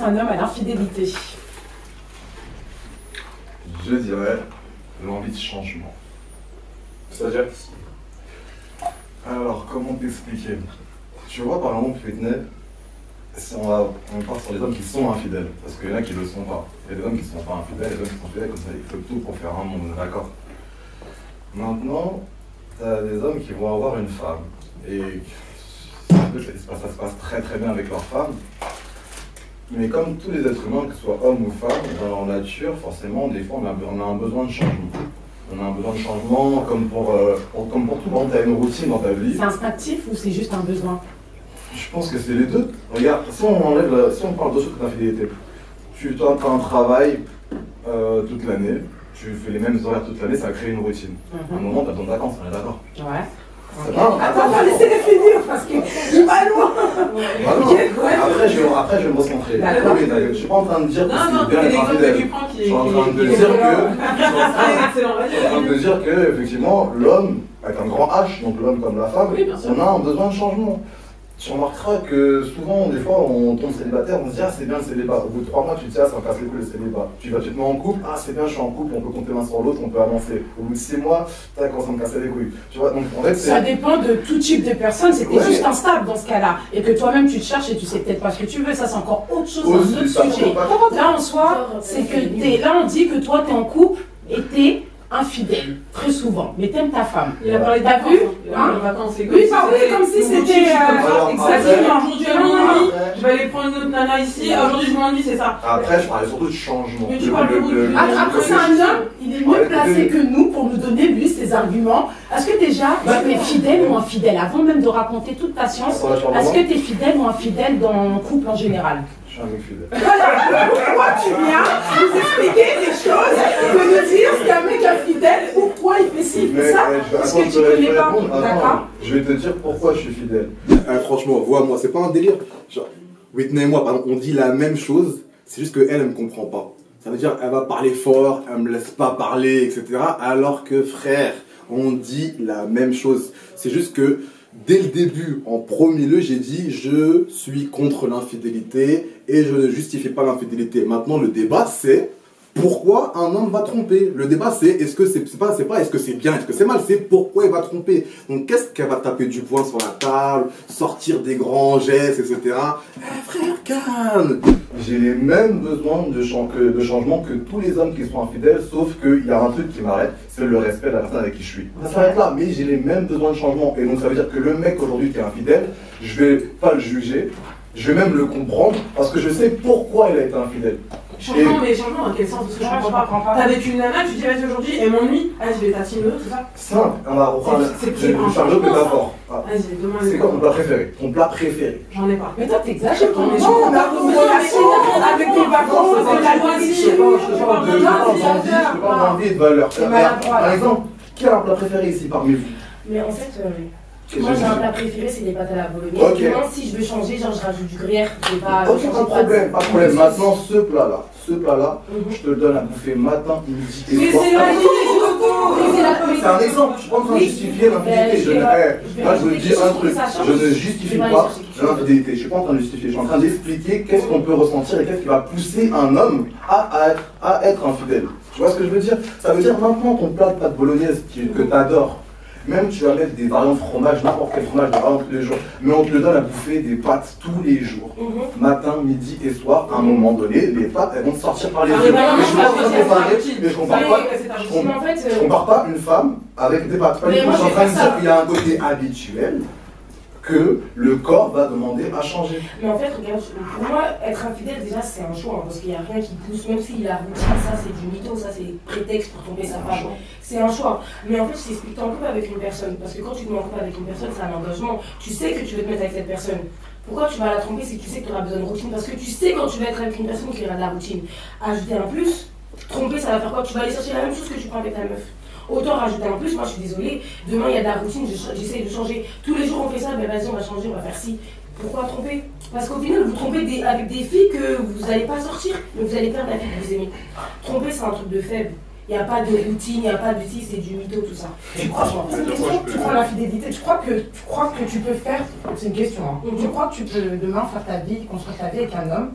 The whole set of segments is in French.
un homme à l'infidélité? Je dirais l'envie de changement. C'est-à-dire, alors comment t'expliquer? Tu vois par exemple, Whitney, si on part sur les hommes qui sont infidèles, parce qu'il y en a qui ne le sont pas. Il y a des hommes qui ne sont pas infidèles, des hommes qui sont fidèles, comme ça, il faut tout pour faire un monde, d'accord? Maintenant, tu as des hommes qui vont avoir une femme, et ça se passe très très bien avec leur femme, mais comme tous les êtres humains, que ce soit hommes ou femmes, dans leur nature, forcément, des fois, on a un besoin de changement. On a un besoin de changement, comme pour tout le monde, tu as une routine dans ta vie. C'est instinctif ou c'est juste un besoin? Je pense que c'est les deux. Regarde, si on parle de choses comme l'infidélité, tu as un travail toute l'année, tu fais les mêmes horaires toute l'année, ça crée une routine. À un moment, tu as besoin de vacances, on est d'accord? Ouais. Attends, laissez-les finir parce qu'il va loin. Après, je vais me recentrer. D'accord. Je suis pas en train de dire que c'est bien d'être l'exemple infidèle. que tu prends Je suis en train de dire que, effectivement, l'homme, avec un grand H, donc l'homme comme la femme, Oui, bien sûr. on a un besoin de changement. Tu remarqueras que souvent, des fois, on tombe célibataire, on se dit ah c'est bien le célibat. Au bout de 3 mois, tu te dis ah ça me casse les couilles le célibat. Tu te mets en couple, ah c'est bien, je suis en couple, on peut compter l'un sur l'autre, on peut avancer. Au bout de 6 mois, ça commence à me casser les couilles. Tu vois, donc en fait Ça dépend de tout type de personne, c'était juste instable dans ce cas-là. Et que toi-même tu te cherches et tu sais peut-être pas ce que tu veux, ça c'est encore autre chose, un autre sujet. Là en soi, c'est que là on dit que toi t'es en couple et t'es infidèle, très souvent, mais t'aimes ta femme. Il a parlé de T'as vu? vacances, c'est Oui, parlé comme si c'était... Exactement, aujourd'hui je m'ennuie, je vais aller prendre une autre nana ici, aujourd'hui je m'ennuie, c'est ça. Après, je parlais surtout de changement. Mais tu parles de Après, c'est un homme, il est mieux placé que nous pour nous donner, lui, ses arguments. Est-ce que déjà, tu es fidèle ou infidèle? Avant même de raconter toute ta science, est-ce que tu es fidèle ou infidèle dans le couple en général? Je suis un mec fidèle. Voilà, pourquoi tu viens nous expliquer des choses, de nous dire ce qu'un mec infidèle, pourquoi il fait ci, il fait ça, parce que tu ne connais pas, d'accord? Je vais te dire pourquoi je suis fidèle. Franchement, vois-moi, c'est pas un délire. Genre, Whitney et moi, par exemple, on dit la même chose, c'est juste qu'elle, elle me comprend pas. Ça veut dire, elle va parler fort, elle me laisse pas parler, etc. Alors que, frère, on dit la même chose. C'est juste que, dès le début, en premier lieu, j'ai dit je suis contre l'infidélité et je ne justifie pas l'infidélité. Maintenant, le débat, c'est pourquoi un homme va tromper. Le débat, c'est est-ce que c'est pas est-ce que c'est bien, est-ce que c'est mal, c'est pourquoi il va tromper. Donc, qu'est-ce qu'elle va taper du poing sur la table, sortir des grands gestes, etc. Frère, calme. J'ai les mêmes besoins de changement que tous les hommes qui sont infidèles, sauf qu'il y a un truc qui m'arrête, c'est le respect de la personne avec qui je suis. Ça s'arrête là, mais j'ai les mêmes besoins de changement. Et donc ça veut dire que le mec aujourd'hui qui est infidèle, je vais pas le juger, je vais même le comprendre, parce que je sais pourquoi il a été infidèle. Changement, mais changement dans quel sens? Parce que je comprends pas. T'as avec une nana, tu dis vas-y aujourd'hui, elle m'ennuie, vas-y je vais tatiner une autre, c'est ça? Simple, on va reprendre un autre métaphore. Vas-y, demande. C'est quoi ton plat préféré? Ton plat préféré? J'en ai pas. Mais toi, t'exagères. Non, mais On a une relation avec des vacances, de la loisir. Je parle d'envie et de valeur. Par exemple, qui a un plat préféré ici parmi vous? Mais en fait, moi j'ai un plat préféré, c'est les pâtes à la bolognaise. Ok. Maintenant, si je veux changer, genre je rajoute du gruyère, je vais pas. Ok, pas de problème, pas de problème. Maintenant, ce plat-là, je te le donne à bouffer matin, midi et Mais soir. c'est la vie, C'est un exemple, je suis pas en train de justifier l'infidélité. Moi, je veux dire un truc, je ne justifie pas l'infidélité. Je suis pas en train de justifier, je suis en train d'expliquer qu'est-ce qu'on peut ressentir et qu'est-ce qui va pousser un homme à être infidèle. Tu vois ce que je veux dire? Ça veut dire maintenant ton plat de pâtes bolognaise que tu adores. Même tu vas mettre des variantes de fromage, n'importe quel fromage, des variantes tous les jours. Mais on te le donne à bouffer des pâtes tous les jours. Matin, midi et soir, à un moment donné, les pâtes, elles vont te sortir par les yeux. Mais je compare pas une femme avec des pâtes. Je suis en train de dire qu'il y a un côté habituel que le corps va demander à changer. Mais en fait, regarde, pour moi, être infidèle, déjà, c'est un choix, hein, parce qu'il n'y a rien qui pousse, même si la routine, ça, c'est du mytho, ça, c'est prétexte pour tromper sa femme. C'est un choix. Mais en fait, je t'explique, t'es en couple avec une personne, parce que quand tu te mets en couple avec une personne, c'est un engagement. Tu sais que tu veux te mettre avec cette personne. Pourquoi tu vas la tromper? C'est que tu sais que tu auras besoin de routine, parce que tu sais quand tu vas être avec une personne qu'il y aura de la routine. Ajouter un plus, tromper, ça va faire quoi? Tu vas aller chercher la même chose que tu prends avec ta meuf. Autant rajouter un plus, moi je suis désolée, demain il y a de la routine, j'essaie de changer. Tous les jours on fait ça, mais vas-y on va changer, on va faire ci. Pourquoi tromper? Parce qu'au final vous trompez avec des filles que vous n'allez pas sortir, mais vous allez perdre la fille que vous aimez. Tromper c'est un truc de faible. Il n'y a pas de routine, il n'y a pas de si, c'est du mytho, tout ça. Tu prends l'infidélité, tu crois que tu peux faire, c'est une question, hein. Tu crois que tu peux demain faire ta vie, construire ta vie avec un homme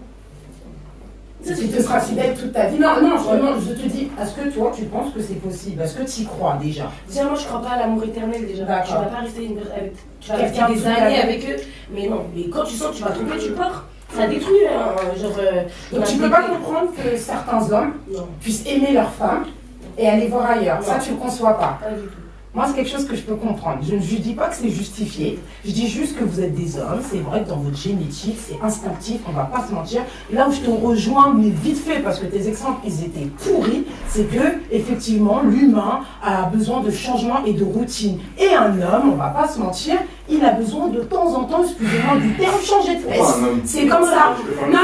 Tu te seras fidèle toute ta vie. Non, je te dis, est-ce que toi, tu penses que c'est possible? Est-ce que tu y crois déjà? Déjà, moi, je crois pas à l'amour éternel déjà. Tu vas pas rester tu vas rester Quelqu'un des années avec eux. Mais non, mais quand tu sens que tu vas tromper, tu pars. Ça détruit, Donc tu peux pas comprendre que certains hommes puissent aimer leur femme et aller voir ailleurs. Ça, tu le conçois pas. Pas du tout. Moi, c'est quelque chose que je peux comprendre. Je ne dis pas que c'est justifié. Je dis juste que vous êtes des hommes. C'est vrai que dans votre génétique, c'est instinctif. On va pas se mentir. Là où je te rejoins, mais vite fait, parce que tes exemples, ils étaient pourris, c'est que, effectivement, l'humain a besoin de changement et de routine. Et un homme, on va pas se mentir, il a besoin de temps en temps, excusez-moi du terme, changer de fesse. C'est comme ça. Non.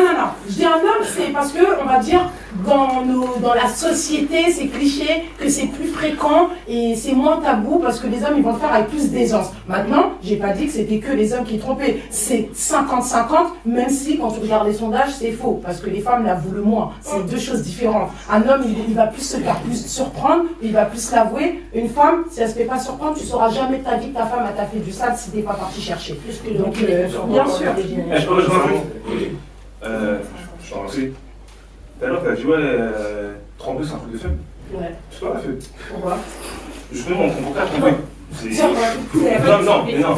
Je dis un homme, c'est parce que, on va dire, dans la société, c'est cliché, que c'est plus fréquent et c'est moins tabou parce que les hommes, ils vont le faire avec plus d'aisance. Maintenant, j'ai pas dit que c'était que les hommes qui trompaient. C'est 50-50, même si quand tu regardes les sondages, c'est faux parce que les femmes l'avouent le moins. C'est deux choses différentes. Un homme, il va plus se faire plus surprendre, il va plus l'avouer. Une femme, si elle se fait pas surprendre, tu sauras jamais de ta vie que ta femme t'a fait du sale si t'es pas parti chercher. Donc, bien sûr. Je peux rejoindre je t'en remercie. Tout à l'heure, tu as dit, ouais, tromper, c'est un truc de faible. Ouais. C'est pas la faible. Pourquoi? Justement, on comprend pas tromper. Non.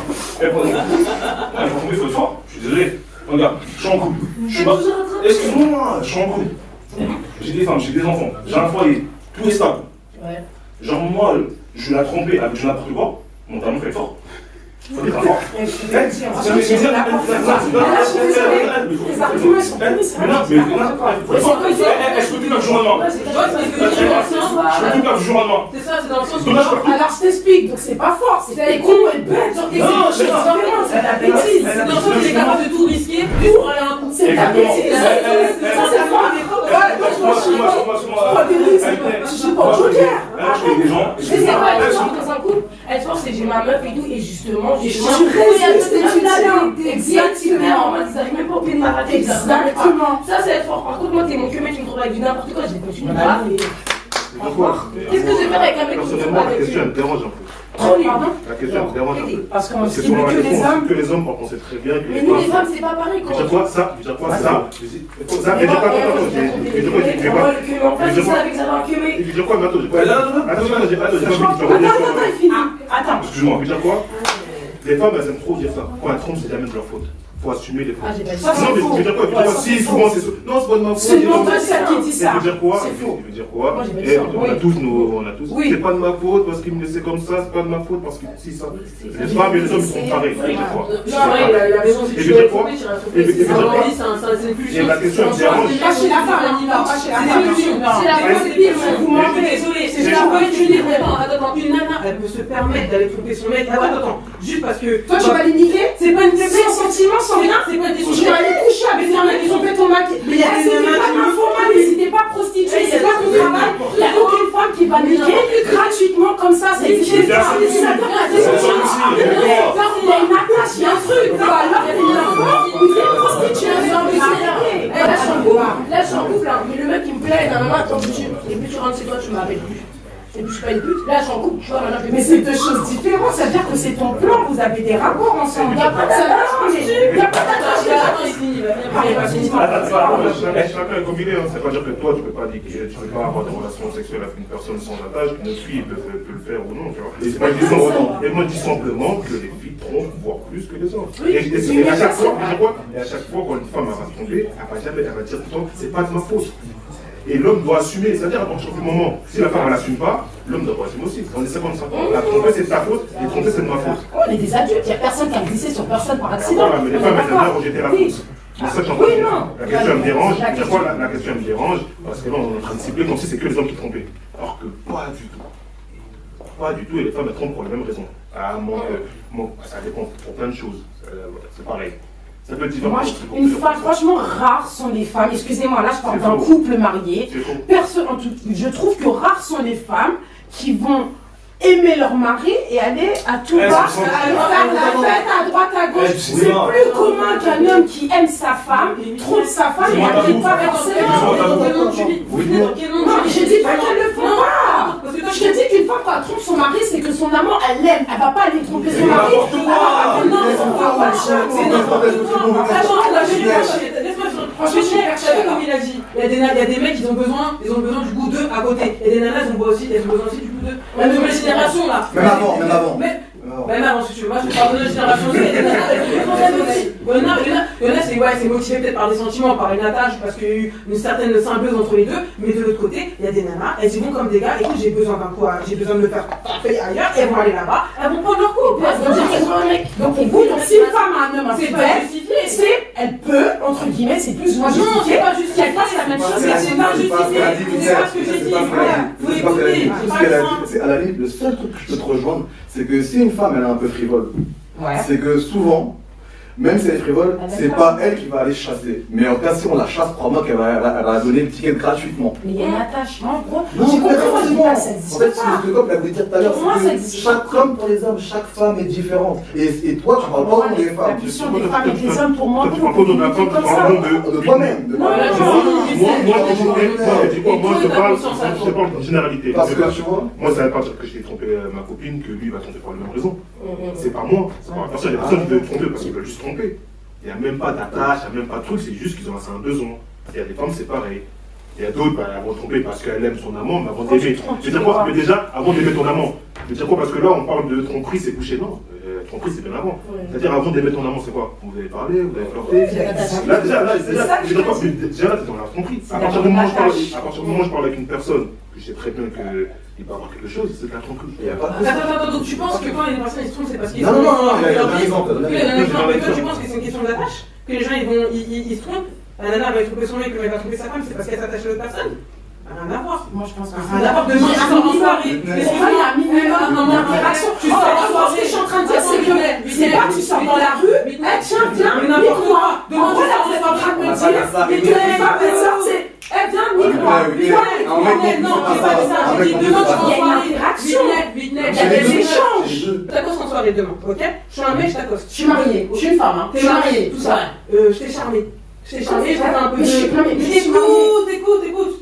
Pour tromper, il faut être fort. Je suis désolé. Regarde, je suis en couple. Excuse-moi, je suis en couple. J'ai des femmes, j'ai des enfants, j'ai un foyer. Tout est stable. Ouais. Genre, moi, je vais la tromper avec n'importe quoi. Mon talent fait fort. Faut être fort. Les arguments sont pas je peux plus perdre du jour au lendemain. Je peux plus perdre du jour au lendemain. C'est ça, c'est dans le sens où. Alors je t'explique, donc c'est pas fort, c'est con et bête, genre t'es c'est de la bêtise. C'est dans le sens où il est capable de tout risquer pour aller un coup. C'est de la bêtise. Ça c'est fort. Je suis pas au joker. Je sais pas, dans un couple, être fort, c'est j'ai ma meuf et tout, et justement, j'ai exactement. Ils arrivent même pas au pied de ma raté. Exactement. Ça, c'est être fort. Par contre, moi, t'es mon mec, tu me trouves avec du n'importe quoi, je vais continuer pas. Qu'est-ce que je vais faire avec un mec qui me trouve la avec question elle me dérange un peu. Pardon? La question elle me dérange un peu. Parce qu'on Parce que cible sur la que les réponse, hommes. que les hommes, on sait très bien que mais nous, les femmes, c'est pas pareil, quoi. Je veux dire quoi, ça, mais Mais en fait, c'est ça avec ça va encumer. je veux dire quoi, mais attends, j'ai pas Attends. Excuse-moi, je veux dire quoi? Les femmes, elles aiment trop dire ça. Quand elles trompent, c'est jamais de leur faute. Faut assumer les fautes. Ça, c'est faux. Je veux dire quoi? Si, souvent, c'est non, c'est pas de ma faute. C'est le mental qui dit ça. Je veux dire quoi? C'est faux. Je veux dire quoi? Moi, j'ai dit ça. On a tous. Oui. C'est pas de ma faute parce qu'il me laissait comme ça, c'est pas de ma faute parce que si ça. Les femmes et les hommes sont pareils. Je veux dire quoi? Il a raison, si tu veux tromper, tu vas tromper. C'est plus Et la question me dérange. Pas chez la femme, pas chez la femme. C'est la faute, c'est pire, vous mentez, désolé, c'est ça. Attends, une nana, elle peut se permettre d'aller tromper son mec. Attends, juste parce que. Toi, tu vas les niquer? C'est pas une C'est un sentiment sans rien. C'est pas des Je vais aller coucher avec un mec qui ont fait ton mec. Mais il y a des nanas pas informale, n'hésitez pas prostituée, c'est pas ton travail. Il n'y a aucune femme qui va niquer gratuitement comme ça. C'est une attache, il y a un truc. Alors, il y a une femme qui fait prostituée. Là, je suis en couple, mais le mec qui me plaît, attends, et puis tu rentres chez toi, tu m'appelles plus. Et puis je suis pas une pute, là je suis en couple, tu vois, maintenant je Mais c'est deux choses différentes, ça veut dire que c'est ton plan, vous avez des rapports ensemble. Il n'y a pas Chacun est combiné, c'est pas dire que toi tu peux pas dire que tu peux pas avoir des relations sexuelles avec une personne sans attache, une fille peut le faire ou non, tu vois. Et moi je dis simplement que les filles trompent, voire plus que les hommes. Et à chaque fois quand une femme va se tromper, elle va dire tout le temps, c'est pas de ma faute. Et l'homme doit assumer, c'est-à-dire à partir du moment, si la femme elle n'assume pas, l'homme doit assumer aussi. On est 50-50. La tromper c'est de ta faute, et tromper c'est de ma faute. On est des adultes, il n'y a personne qui a glissé sur personne par accident. Voilà, mais les femmes elles aiment bien rejeter la faute. C'est ça que j'entends. Oui, non. La question elle me dérange. Pourquoi la question elle me dérange? Parce que là on est en train de cibler comme si c'est que les hommes qui trompaient. Alors que pas du tout. Pas du tout, et les femmes elles trompent pour les mêmes raisons. Ça dépend pour plein de choses. C'est pareil. Ça peut être différent. Moi, une femme, franchement, rares sont les femmes. Excusez-moi, là, je parle d'un couple marié. Je trouve que rares sont les femmes qui vont aimer leur mari et aller à tout bas, faire la fête à droite, à gauche. C'est plus commun qu'un homme qui aime sa femme, trompe sa femme et n'arrive pas forcément. Non, je dis pas qu'elle le font pas. Je te dis qu'une femme, quand elle trompe son mari, c'est que son amant, elle l'aime. Elle va pas aller tromper son mari. Non, Franchement, comme il a dit, il y a des y a des mecs qui ont besoin du goût d'eux à côté. Et des nanas, elles ont besoin aussi du goût d'eux. La nouvelle génération là. Même avant. Même avant, si tu veux. Moi, je parle de notre génération aussi. Il y en a, c'est motivé peut-être par des sentiments, par une attache, parce qu'il y a eu une certaine symbiose entre les deux. Mais de l'autre côté, il y a des nanas, elles y vont comme des gars. Écoute, j'ai besoin d'un quoi, j'ai besoin de me faire payer ailleurs. Elles vont aller là-bas, elles vont prendre leur coup. Donc, pour vous, si une femme a un homme à faire, elle peut, entre guillemets, c'est plus ou moins justifié. Non, c'est pas justifié. Elle passe la même chose. C'est pas justifié. C'est pas ce que j'ai dit. Faut écouter. C'est à la limite, le seul truc que je peux te rejoindre, c'est que si une femme elle est un peu frivole, c'est que souvent, même si elle est frivole, c'est pas elle qui va aller chasser. Mais en tout cas, si on la chasse, crois-moi qu'elle va donner le ticket gratuitement. Mais il y a une attachement, gros. Non, J'ai compris, moi, je dis pas, ça en existe fait, pas. c'est ce que comme l'a dit tout à l'heure, c'est que chaque homme pour les hommes, chaque femme est différente. Et toi, tu parles pas au nom des La femmes. pulsion des femmes et des hommes, pour moi, Tu parles pas de la femme, tu parles De toi-même. Moi, je parle en généralité. Parce que tu vois. Moi, ça ne veut pas dire que j'ai trompé ma copine, que lui va tromper pour les mêmes raisons. C'est pas moi, c'est pas la personne. Il y a personne qui veut tromper parce qu'il veut juste tromper. Il n'y a même pas d'attache, il n'y a même pas de truc, c'est juste qu'ils ont un besoin. Il y a des femmes, c'est pareil. Il y a d'autres, elles vont tromper parce qu'elle aime son amant, mais avant d'aimer. Je veux dire quoi? Mais déjà, avant d'aimer ton amant. Je veux dire quoi? Parce que là, on parle de tromperie, c'est coucher. Non, tromperie, c'est bien avant. C'est-à-dire, avant d'aimer ton amant, c'est quoi? Vous avez parlé, vous avez flirté. Là, déjà, je veux dire quoi? Déjà, là, t'es dans la tromperie. À partir du moment où je parle avec une personne, que je sais très bien qu'il va avoir quelque chose, c'est de la tromperie. Attends, donc tu penses que quand les personnes ils se trompent, c'est parce qu'ils Non, il y a un Mais exemple. toi, tu penses que c'est une question d'attache? Que les gens ils se trompent? La nana va tromper son mec, le mec va tromper sa femme, c'est parce qu'elle s'attache à l'autre personne? Rien à voir. Moi, je pense que Rien à voir. Demain, ils sont en soirée. Excuse-moi, il y a un minimum d'interaction. Tu sais, ce que je suis en train de dire, c'est que c'est pas tu sors dans la rue, tiens, viens, nique-moi. En gros, là, vous êtes en train de me dire, mais que les femmes, elles sortent, c'est, viens, nique-moi. Non, j'ai pas dit ça. J'ai dit demain, tu vas en soirée. Interaction. Il y a des échanges. Je t'accoste en soirée demain, ok? Je suis un mec, je t'accoste. Je suis mariée, je suis une femme, T'es mariée, tout ça. Je t'ai charmé. Je t'ai charmé, je t'ai fait un peu de...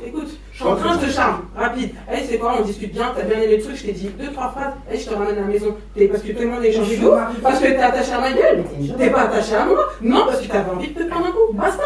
Écoute. Je suis en train de te charme, rapide. Allez, c'est quoi, on discute bien, t'as bien aimé le truc, je t'ai dit 2-3 phrases, allez, je te ramène à la maison. Parce que tout le monde est échangé d'où? Parce que t'es attaché à ma gueule. T'es pas attaché à moi. Non, parce que t'avais envie de te prendre un coup. Basta.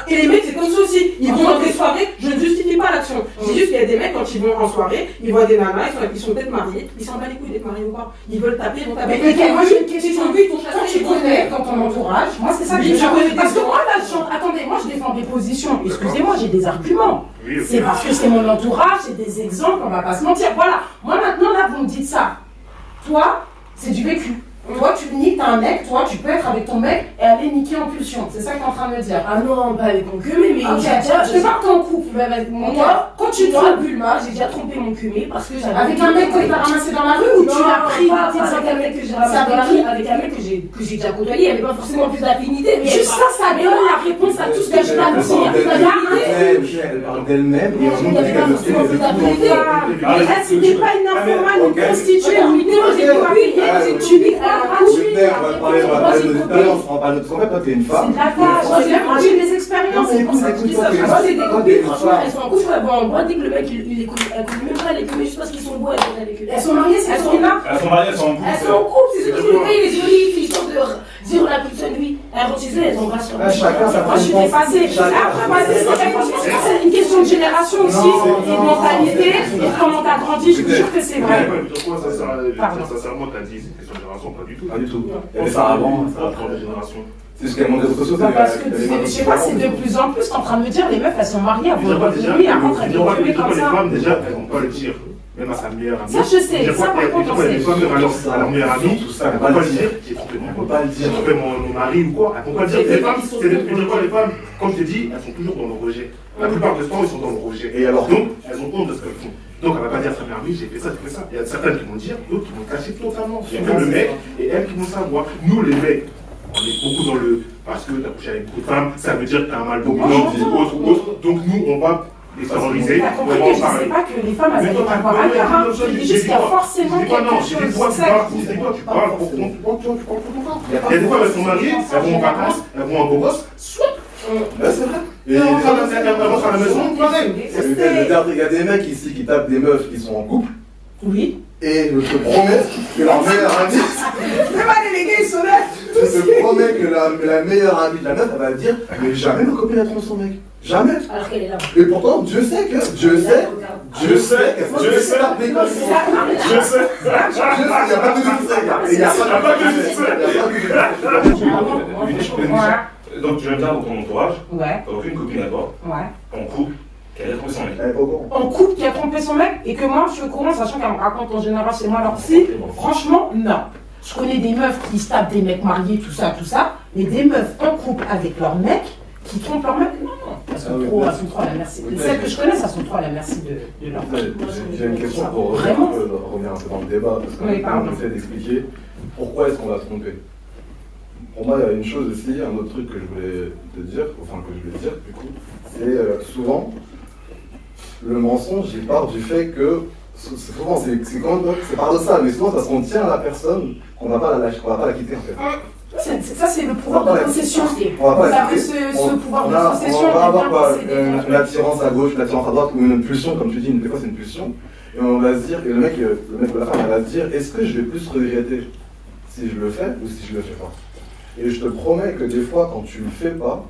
Et les mecs, c'est comme ça aussi. Ils vont dans des soirées, je ne justifie pas l'action. Je dis juste qu'il y a des mecs, quand ils vont en soirée, ils voient des nanas, ils sont peut-être mariés, ils s'en battent les couilles d'être mariés ou pas. Ils veulent taper, ils vont taper. Mais moi, j'ai une question. Quand tu connais dans ton entourage, moi, c'est ça que je connais. Parce que moi, là, attendez, moi, je défends des positions. Excusez-moi, j'ai des arguments. C'est parce que c'est mon entourage, c'est des exemples, on va pas se mentir. Voilà, moi maintenant là vous me dites ça. Toi, c'est du vécu. Toi tu niques, t'as un mec, toi tu peux être avec ton mec et aller niquer en pulsion. C'est ça que t'es en train de me dire. Ah non, pas avec mon cumé, mais je te parle ton couple. Moi, quand tu trompes Bulma, j'ai déjà trompé mon cumé parce que j'avais. Avec un mec que t'as ramassé dans la rue ou tu l'as pris avec un mec que j'ai ramassé dans la rue, avec un mec que j'ai déjà côtoyé, il n'y avait pas forcément plus d'affinité. Mais juste ça donne la réponse à tout ce que je viens de dire. Elle parle d'elle-même et on n'y avait pas forcément plus d'affinité. C'était pas une informale, une prostituée, une tu on va parler de l'expérience, on va parler de ton fait, toi t'es une femme. J'ai des expériences, c'est pour ça que je dis ça. Moi j'ai des copines, franchement, elles sont en couple, on dit que le mec il connaît même pas les cumés juste parce qu'ils sont beaux, elles sont mariées, c'est ce là. Elles sont mariées, elles sont en couple. Elles sont en couple, c'est ce qui nous paye les jolies filles, sont de dire la pulsion de lui. Elles rentrent chez elles, elles embrassent sur chacun sa Moi je suis dépassée. Après, franchement, c'est une question de génération aussi, et de mentalité, et de comment t'as grandi, je suis sûre que c'est vrai. Sincèrement, t'as dit, c'est une question de génération, pas du tout. Pas du tout. Il y avait ça avant. C'est ce qu'elles m'ont dit sur les réseaux sociaux. Parce que, je sais pas, c'est de plus en plus en train de me dire, les meufs, elles sont mariées, elles vont revenir, elles rentrent avec des cumés comme ça. Les femmes, déjà, elles vont pas le dire. Même à sa meilleure amie. Ça, je sais. Ça, par contre, on sait. Les femmes, à leur meilleure amie, tout ça, elles vont pas le dire. J'ai trompé mon mari ou quoi. Elles vont pas le dire. Les femmes, c'est quoi les femmes? Comme je t'ai dit, elles sont toujours dans le rejet. La plupart du temps, ils sont dans le rejet. Et alors, donc, elles ont honte de ce qu'elles font. Donc elle va pas dire à sa mère, oui, j'ai fait ça, j'ai fait ça. Il y a certaines qui vont dire, d'autres qui vont cacher totalement. Il y a que le mec et elles qui vont savoir. Nous les mecs, on est beaucoup dans le parce que t'as couché avec beaucoup de femmes, ça veut dire que t'as un mal dominant ou autre. Donc nous on va les terroriser, on va en parler. Je sais pas que les femmes elles allaient avoir un carin. Je dis juste qu'il y a forcément quelque chose. Je dis toi tu parles pour ton corps. Il y a des fois elles sont mariées, elles vont en vacances, elles vont en beau gosse, soit. C'est vrai. Et elles rentrent à la maison, pareil. Il y a des mecs ici qui tapent des meufs qui sont en couple. Oui. Et je te promets que leur meilleure amie. Même les gars, ils sont là. Je te promets que la meilleure amie de la meuf, elle va dire, mais jamais ma copine a trompé son mec. Jamais. Alors qu'elle est là. Et pourtant, Dieu sait qu'elle s'est tapée comme ça. Je sais, il n'y a pas que Dieu sait. Il n'y a pas que Dieu sait. Donc tu aimes bien dans ton entourage, Ouais. t'as aucune copine à toi, Ouais. en couple, qu'elle a trompé son mec. En couple qui a trompé son mec et que moi je suis au courant, sachant qu'elle me raconte en général c'est moi leur psy, franchement, non. Je connais des meufs qui se tapent des mecs mariés, tout ça, mais des meufs en couple avec leur mec qui trompent leur mec, non. Elles sont trop à la merci. Celles que je connais, ça sont trop à la merci de leur mec. J'ai une question pour revenir un peu dans le débat, parce qu'on essaie d'expliquer pourquoi est-ce qu'on va se tromper. Pour moi, il y a une chose aussi, un autre truc que je voulais te dire, enfin que je vais dire du coup, c'est souvent le mensonge, il part du fait que, souvent c'est paradoxal, mais souvent ça se tient à la personne qu'on va pas la quitter en fait. Ça c'est le pouvoir de possession. On va pas la quitter. Ce pouvoir de possession. On va avoir quoi, une attirance à gauche, une attirance à droite, ou une pulsion, comme tu dis, des fois c'est une pulsion, et on va se dire, et le mec ou la femme, elle va se dire, est-ce que je vais plus regretter si je le fais ou si je le fais pas? Et je te promets que des fois, quand tu le fais pas,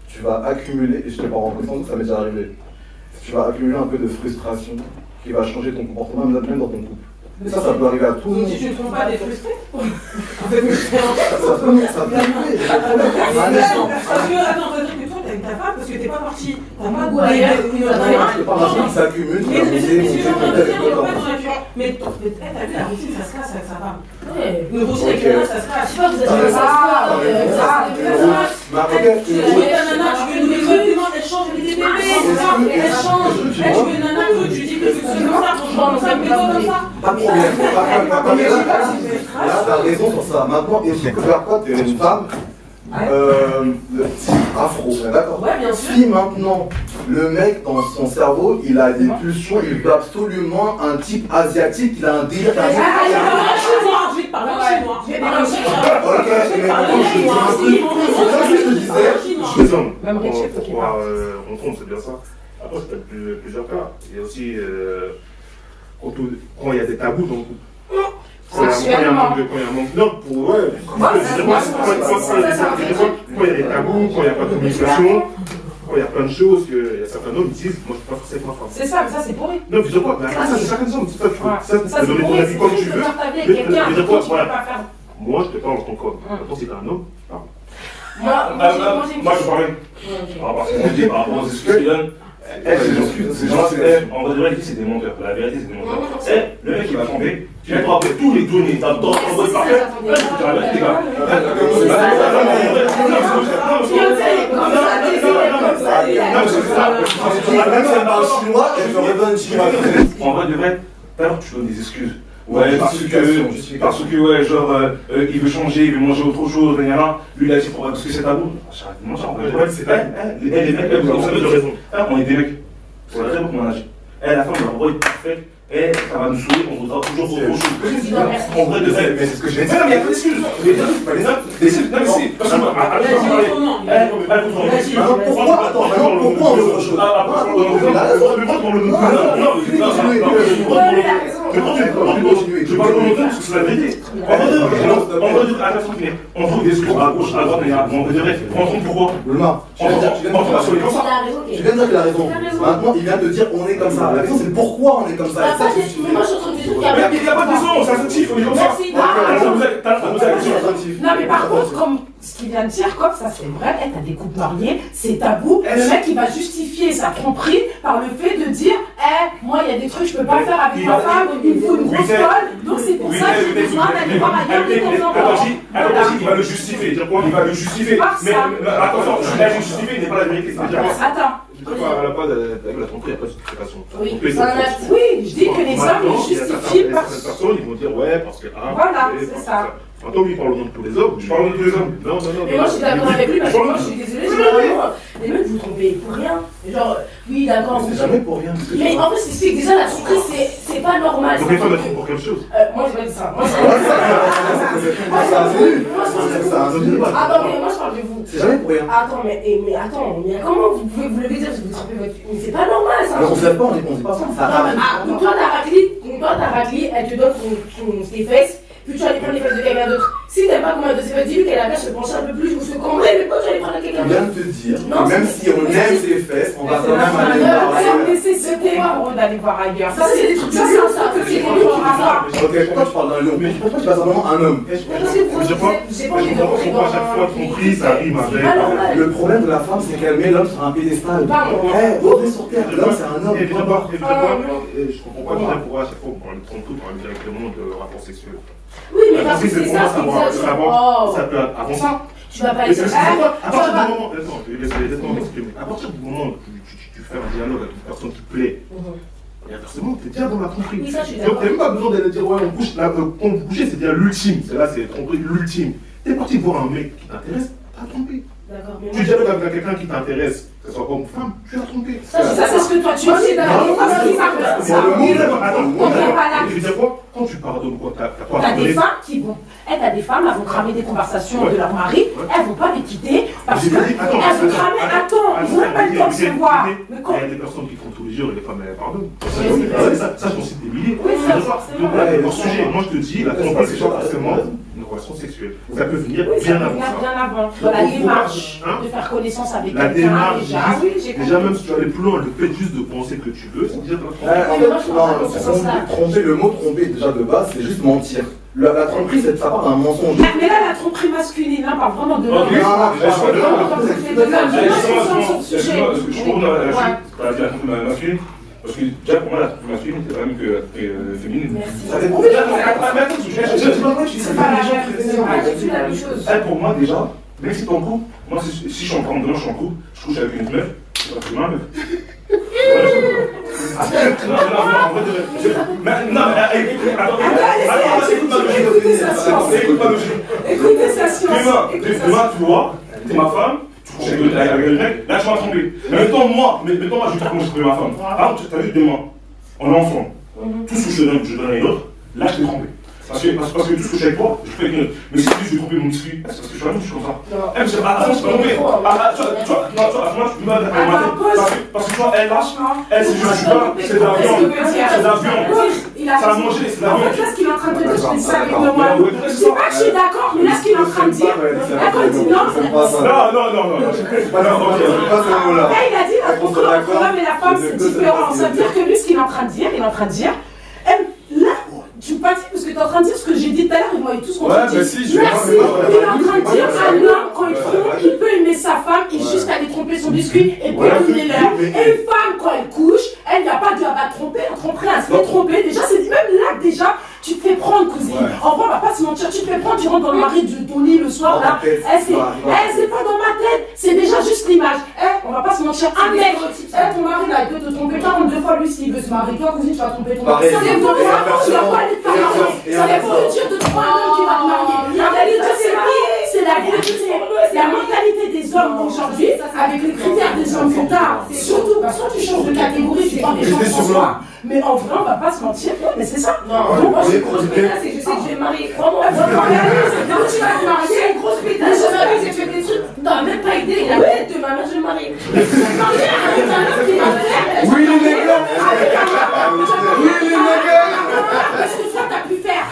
tu vas accumuler, et je te parle en connaissance, ça m'est déjà arrivé, tu vas accumuler un peu de frustration qui va changer ton comportement, même dans ton couple. Et ça peut arriver à tout le monde. Si tu ne trompes pas, t'es frustré. Ça peut arriver. Attends, on va dire que toi, t'as ta femme parce que t'es pas parti. T'as pas de ailleurs. Il s'accumule, tu vas poser, mais t'as vu la routine, ça se casse avec sa femme. Une routine avec la nana, ça se casse. Je sais pas, vous avez ça. Tu veux nous les non, elle change les bébés, elle change. Tu veux une nana, tu dis que tu fais comme ça, franchement, ça me fait comme ça. Pas de problème. Là, t'as raison sur ça. Maintenant, est-ce que toi, tu es une femme de type afro, d'accord? Ouais, bien sûr. Si maintenant, le mec, dans son cerveau, il a des pulsions, il veut absolument un type asiatique, il a un délire. Je vais te parler en chinois. Je vais te parler en chinois. Ok, mais je les hommes, on trompe, c'est bien ça. Après, c'est plusieurs cas. Il y a aussi, quand il y a des tabous, donc, quand il y a un manque, non, pour, ouais, quand il y a des tabous, quand il n'y a pas de communication, quand il y a plein de choses, il y a certains hommes qui disent, moi je préfère c'est pas femme. C'est ça, mais ça c'est pourri. Non, tu sais quoi, mais après ça c'est chacun homme, c'est ça, tu peux donner ton avis comme tu veux. Moi je te parle en ton corps. Maintenant si t'es un homme, parle. Moi je parlais. Parce qu'on dit par rapport aux excuses qu'ils donnent. En vrai de vrai, c'est des menteurs. La vérité, c'est des menteurs. Le mec, il va tromper. Tu viens après tous les données, t'as le droit de parfait. Là, je te dis les gars. En vrai de vrai, tout à l'heure, tu donnes des excuses. Ouais, parce que ouais, genre, il veut changer, il veut manger autre chose, lui il a dit parce que c'est tabou. J'arrête de mentir, en vrai, c'est pas. Les mecs, vous avez de raison. On est des mecs. C'est très beau comment on agit. La femme, la roi est parfaite. Ça va nous saouler, on voudra toujours autre chose. En vrai de vrai, mais c'est ce que j'ai dit. Mais il n'y a pas d'excuses. Non, mais c'est. Parce que moi, pourquoi on veut autre chose? Je parle de l'autre parce que c'est la vérité. On trouve des excuses à gauche, à droite, mais on devrait. On trouve pourquoi? Tu viens de dire qu'il a raison. Maintenant, il vient de dire on est comme ça. La question, c'est pourquoi on est comme ça. Mais moi, je suis en train de dire qu'il y a mais il n'y a pas de raison, c'est instinctif, on est comme ça. Non, mais par contre, comme ce qu'il vient de dire, comme ça c'est vrai, t'as des couples mariés, c'est tabou. Le mec, il va justifier sa tromperie par le fait de dire moi, il y a des trucs que je peux pas faire avec ma femme, il me faut une grosse folle. Donc c'est pour ça que j'ai besoin d'aller voir ailleurs de temps en temps. Il va le justifier. Il va le justifier. Mais attention, il a justifié, il n'est pas la vérité. Attends. À la base, la tromperie, il n'y a pas de justification. Oui, je dis que les hommes ils justifient par. Certaines personnes, ils vont dire ouais, parce que. Voilà, c'est ça. Maintenant, lui, il parle au nom de tous les hommes. Je parle au nom de tous les hommes. Non. Mais moi, je suis d'accord avec lui parce que moi, je suis désolée, les mecs, vous trompez pour rien. Genre, oui, d'accord. C'est jamais pour rien. Mais en fait, c'est déjà la surprise, c'est pas normal. Donc, les femmes, elles trompent pour quelque chose. Moi, j'ai pas dit ça. Ah non, mais moi, je parle de vous. C'est jamais pour rien. Attends, mais comment vous pouvez vous lever dire que vous trompez votre fille? Mais c'est pas normal, ça. On se lève pas, on dit pas ça. Toi, ta raclie, elle te donne tes fesses. Puis tu vas aller prendre les fesses de quelqu'un d'autre. Si t'aimes même pas comment de se dis-lui qu'elle a qu'à se pencher un peu plus ou se combrer, mais quand j'allais prendre quelqu'un Je viens de te dire que même si on aime ses fesses, on va quand même aller voir C'est ailleurs. une nécessité d'aller voir ailleurs. Ça, c'est des trucs ça, c'est ça que c'est Ok, pourquoi tu parles d'un lion? Mais pourquoi tu passes simplement un homme? Je comprends à chaque fois tromperie, ça rime avec. Le problème de la femme, c'est qu'elle met l'homme sur un pédestal. On est sur terre, l'homme c'est un homme. Et je comprends pas pourquoi à chaque fois on parle de tromperie, on parle directement de rapport sexuel. Oui, mais parce que c'est ça, ça peut être avant ça. Tu vas pas Mais dire c'est quoi? À partir du moment, laisse-moi m'exprimer. À partir du moment où tu fais un dialogue avec une personne qui plaît, et inversement, t'es déjà dans la tromperie. Oui, ça, je suis Donc d'accord. t'as même pas besoin d'aller dire ouais on couche, là, on coucher, c'est déjà l'ultime. C'est là, c'est tromperie l'ultime. T'es parti voir un mec qui t'intéresse, t'as trompé. D'accord, Tu dialogues avec quelqu'un qui t'intéresse, que ce soit homme ou femme, tu as trompé. Ça, c'est ce que toi tu dis. Je veux dire quoi? Quand tu pardonnes quoi, t'as pas T'as des pardonné. femmes qui vont. T'as des femmes, elles vont cramer des conversations de leur mari, elles vont pas les quitter parce que elles vont cramer. Attends, ils n'ont même pas le temps de se voir. Il y a des personnes qui font tous les jours et les femmes elles pardonnent. Ça j'en cite des milliers. Donc là, hors sujet, moi je te dis, la tromperie c'est pas forcément une relation sexuelle. Ça peut venir bien avant ça. Bien avant. Dans la démarche de faire connaissance avec La quelqu'un. démarche, Déjà, déjà même si tu vas aller plus loin, le fait juste de penser que tu veux, c'est déjà de la En fait, non, tromper, le mot tromper déjà de base, c'est juste mentir. La tromperie, ça part d'un mensonge. mais là, la tromperie masculine, là, parle vraiment de l'homme. Parce que déjà pour moi la tromperie masculine c'est pas la même que féminine. Ça dépend. C'est la même chose. Elle pour moi déjà, même si t'es en couple, moi si je suis en train de je suis en couple, je couche avec une meuf, c'est pas ma meuf. Écoutez sa science. Demain, tu vois, t'es ma femme, tu couches avec le mec, là tu vas tromper. Mais mettons moi, je vais te comment je trompe ma femme. Par exemple, tu as vu demain, on est ensemble. Tout ce que je donne à une autre, là je t'ai trompé. Parce que tout ce que je fais avec toi, je fais avec une autre. Mais si je vais tromper mon esprit, c'est parce que je suis un je suis comme ça. Elle me dit, attends, je peux tromper. Parce que toi, elle lâche, elle c'est juste du pain, c'est de la viande. C'est de la viande. Ça a mangé, c'est de la En viande. fait, là, ce qu'il est en train de dire, je dis ça avec moi. Je dis pas que je suis d'accord, mais là, ce qu'il est en train de dire, là, quand il dit non, Non. là, il a dit entre l'homme et la femme, c'est différent. Ça veut dire que lui, ce qu'il est en train de dire, là, tu pas dit parce que tu es en train de dire ce que j'ai dit tout à l'heure, et moi et tout ce qu'on dit. mais si, Merci. Il est en train de dire un homme, quand il trompe, il peut aimer sa femme et juste aller tromper son biscuit et puis aimer l'heure. Et une femme, quand elle couche, elle n'a pas de la tromper, elle tromperait, elle se fait tromper. Déjà, c'est même là, déjà, tu te fais prendre, cousine. En vrai, on va pas se mentir, tu te fais prendre, tu rentres dans le mari de ton lit le soir, là. C'est pas dans ma tête, c'est déjà juste l'image. On va pas se mentir, un mec, ton mari là, il peut te tromper 42 fois, lui, s'il veut se marier. Toi, cousine, tu vas tromper ton mari. Ça dépend de toi, tu vas pas aller te faire marier. Ça dépend de Dieu de toi, un homme qui va te marier. La réalité, c'est la vérité. La mentalité des hommes aujourd'hui, avec les critères des hommes que t'as, surtout, soit tu changes de catégorie, tu prends des gens en soi. Mais en vrai, on va pas se mentir, mais c'est ça. Non, moi, je suis grosse pétasse et je sais que je vais me marier. Crois-moi, tu vas te marier, c'est une grosse pétasse. Je sais que j'ai fait des trucs, t'as même pas idée, la tête de ma mère, je vais me marier. Je vais me marier avec un homme qui va me faire. Oui, les nègres. Qu'est-ce que toi t'as pu faire?